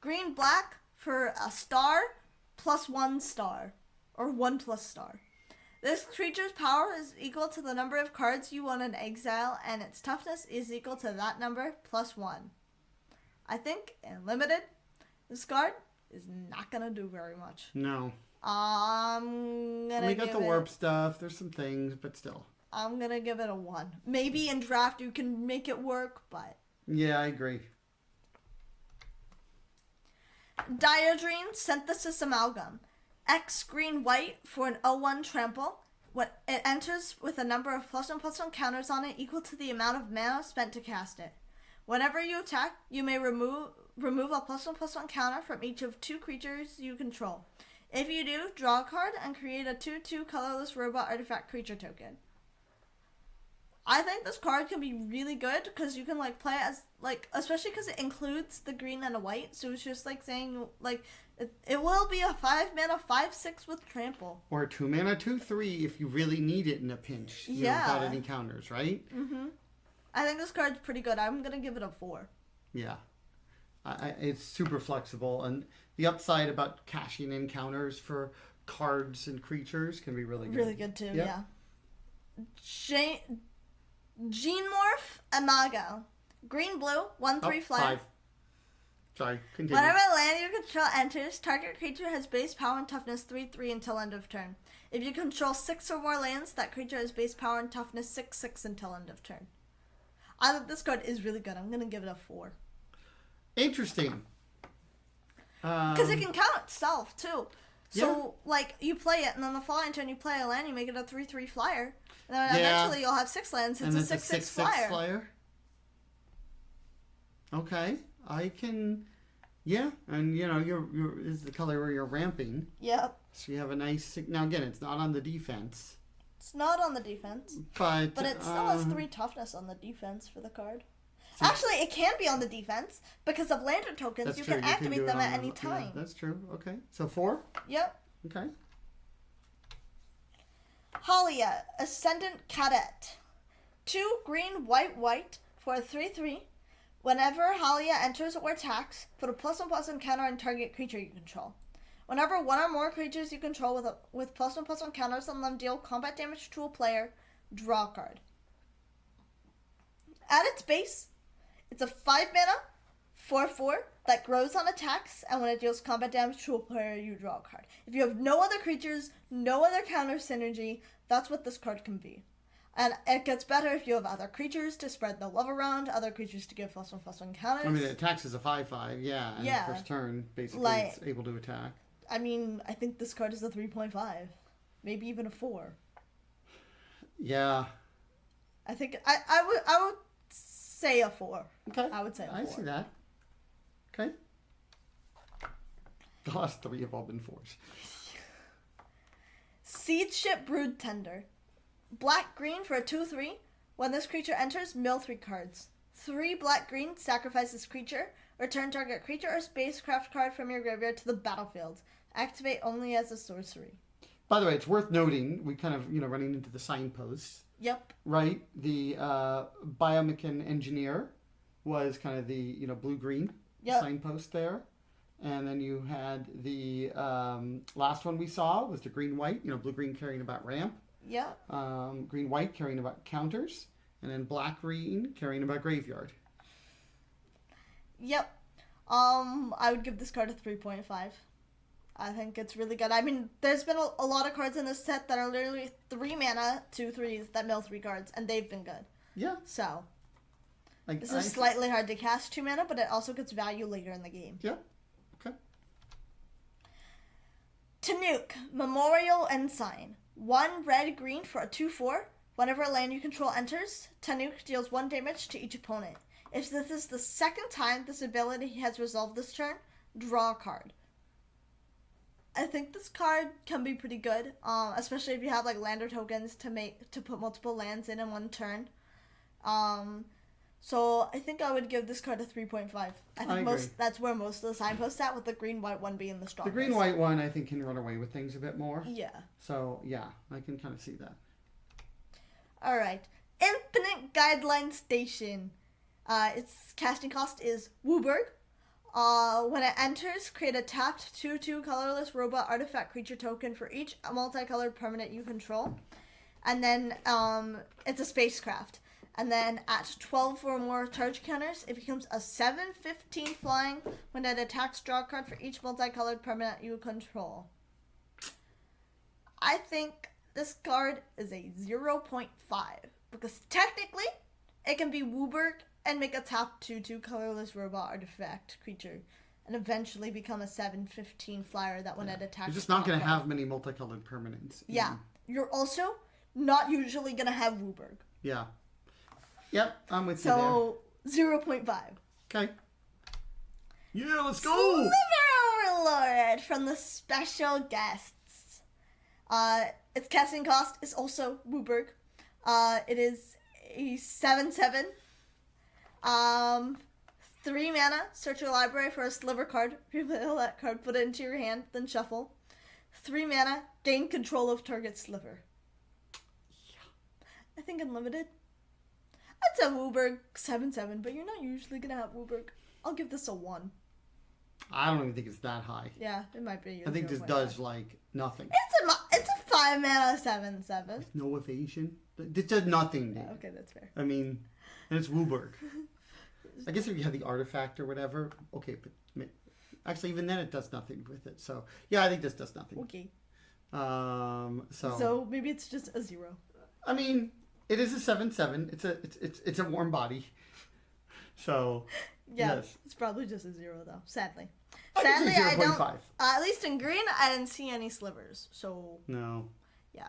Green, black for a star plus 1 star. Or 1+ star. This creature's power is equal to the number of cards you want in exile, and its toughness is equal to that number plus 1. I think in limited, this card is not gonna do very much. No. We got the warp stuff. There's some things, but still. I'm gonna give it a 1. Maybe in draft you can make it work, but... Yeah, I agree. Diodrine Synthesis Amalgam. X green white for an 0/1 trample. When it enters with a number of +1/+1 counters on it equal to the amount of mana spent to cast it. Whenever you attack, you may remove a +1/+1 counter from each of 2 creatures you control. If you do, draw a card and create a 2/2 colorless robot artifact creature token. I think this card can be really good because you can play it as especially because it includes the green and a white. So it's just saying it will be a 5 mana 5/6 with trample. Or a 2 mana 2/3 if you really need it in a pinch. Without any counters, right? Mm-hmm. I think this card's pretty good. I'm gonna give it a 4. Yeah. It's super flexible, and the upside about cashing in counters for cards and creatures can be really good. Really good too, yeah. Genemorph Imago. Green, blue, 1/3 flyer. 5. Sorry, continue. Whenever land you control enters, target creature has base power and toughness 3/3 until end of turn. If you control 6 or more lands, that creature has base power and toughness 6/6 until end of turn. I think this card is really good. I'm going to give it a 4. Interesting. Because it can count itself, too. So, you play it, and then the following turn you play a land, you make it a 3/3 flyer. And then eventually you'll have 6 lands. It's a 6/6 flyer. Okay. I can... Yeah. And, is the color where you're ramping. Yep. So you have a nice... Now, again, it's not on the defense. It's not on the defense. But it still has 3 toughness on the defense for the card. Actually, it can be on the defense because of lander tokens. You can activate them at any time. Yeah, that's true. Okay. So 4? Yep. Okay. Halia, Ascendant Cadet. 2 green, white, white for a 3/3. Whenever Halia enters or attacks, put a +1/+1 counter on target creature you control. Whenever 1 or more creatures you control with +1/+1 counters on them deal combat damage to a player, draw a card. At its base, it's a 5 mana 4/4 that grows on attacks, and when it deals combat damage to a player, you draw a card. If you have no other creatures, no other counter synergy, that's what this card can be. And it gets better if you have other creatures to spread the love around, other creatures to give +1/+1 counters. I mean, it attacks as a 5/5, yeah. And the first turn, basically, it's able to attack. I mean, I think this card is a 3.5. Maybe even a 4. Yeah. I think I would say a 4. Okay. I would say a 4. I see that. Okay. The last 3 have all been 4s. Seed Ship Brood Tender. Black green for a 2/3. When this creature enters, mill 3 cards. 3 black-green, sacrifice this creature. Return target creature or spacecraft card from your graveyard to the battlefield. Activate only as a sorcery. By the way, it's worth noting, we kind of, running into the signposts. Yep. Right? The Biomechan Engineer was kind of the, blue-green signpost there. And then you had the last one we saw was the green-white, blue-green carrying about ramp. Yep. Green-white carrying about counters. And then black-green carrying about graveyard. Yep. I would give this card a 3.5. I think it's really good. I mean, there's been a lot of cards in this set that are literally 3 mana, 2 3s that mill 3 cards, and they've been good. Yeah. So, this is slightly hard to cast 2 mana, but it also gets value later in the game. Yeah. Okay. Tanuk, Memorial Ensign. 1 red-green for a 2/4. Whenever a land you control enters, Tanuk deals 1 damage to each opponent. If this is the second time this ability has resolved this turn, draw a card. I think this card can be pretty good, especially if you have like lander tokens to put multiple lands in one turn. So I think I would give this card a 3.5. I think that's where most of the signposts at, with the green-white one being the strongest. The green-white one I think can run away with things a bit more. Yeah. So yeah, I can kind of see that. All right, Infinite Guideline Station. Its casting cost is Wooburg. When it enters, create a tapped 2/2 colorless robot artifact creature token for each multicolored permanent you control. And then it's a spacecraft. And then at 12 or more charge counters, it becomes a 7/15 flying. When it attacks, draw a card for each multicolored permanent you control. I think this card is a 0.5 because technically it can be Wooburg and make a tap 2/2 colorless robot artifact creature and eventually become a 7/15 flyer that when it attacks... You're just not going to have many multicolored permanents. Yeah. You're also not usually going to have Wooburg. Yeah. Yep, I'm with you there. So, 0.5. Okay. Yeah, let's go! Sliver Overlord from the special guests. Its casting cost is also Wooburg. It is a 7/7. 3 mana, search your library for a sliver card, reveal that card, put it into your hand, then shuffle. 3 mana, gain control of target sliver. Yeah. I think unlimited. I'd say Wooburg 7/7, but you're not usually gonna have Wooburg. I'll give this a 1. I don't even think it's that high. Yeah, it might be. I think this does like nothing. It's a 5 mana 7/7. No evasion. This does nothing. Yeah, okay, that's fair. I mean, and it's Wooburg. I guess if you have the artifact or whatever, okay, but actually even then it does nothing with it. So yeah, I think this does nothing. Okay. So maybe it's just a 0. I mean, it is a 7/7. It's a warm body. So yeah, yes. It's probably just a 0 though. Sadly, I don't. At least in green, I didn't see any slivers. So no. Yeah.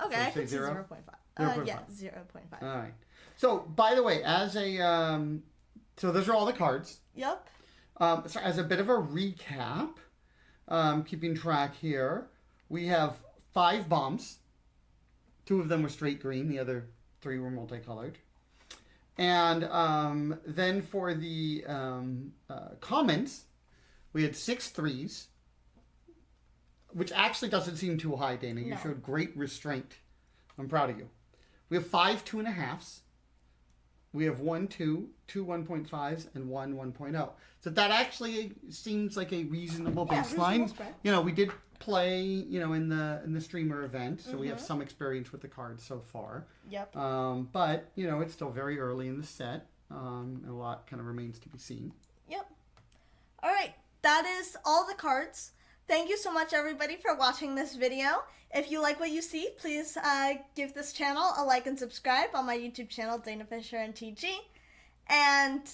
Okay, so I can see 0.5. 0.5. Yeah, 0.5. All right. So by the way, as a so those are all the cards. Yep. So as a bit of a recap, keeping track here, we have 5 bombs. 2 of them were straight green. The other 3 were multicolored. And then for the comments, we had 6 3s, which actually doesn't seem too high, Dana. You showed great restraint. I'm proud of you. We have 5 2.5s. We have 1 2, 2 1.5s, and 1 1.0. So that actually seems like a reasonable baseline. We did play, in the streamer event, so we have some experience with the cards so far. Yep. But it's still very early in the set, and a lot kind of remains to be seen. Yep. All right, that is all the cards. Thank you so much, everybody, for watching this video. If you like what you see, please give this channel a like and subscribe on my YouTube channel, DanaFischerMTG. And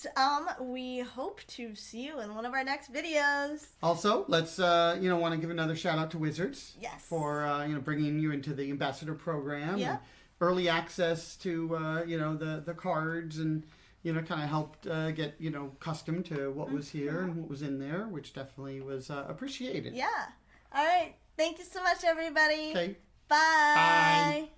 we hope to see you in one of our next videos. Also, let's want to give another shout out to Wizards. Yes. For bringing you into the ambassador program. Yeah. And early access to the cards and kind of helped get accustomed to what was here and what was in there, which definitely was appreciated. Yeah. All right. Thank you so much, everybody. Okay. Bye. Bye.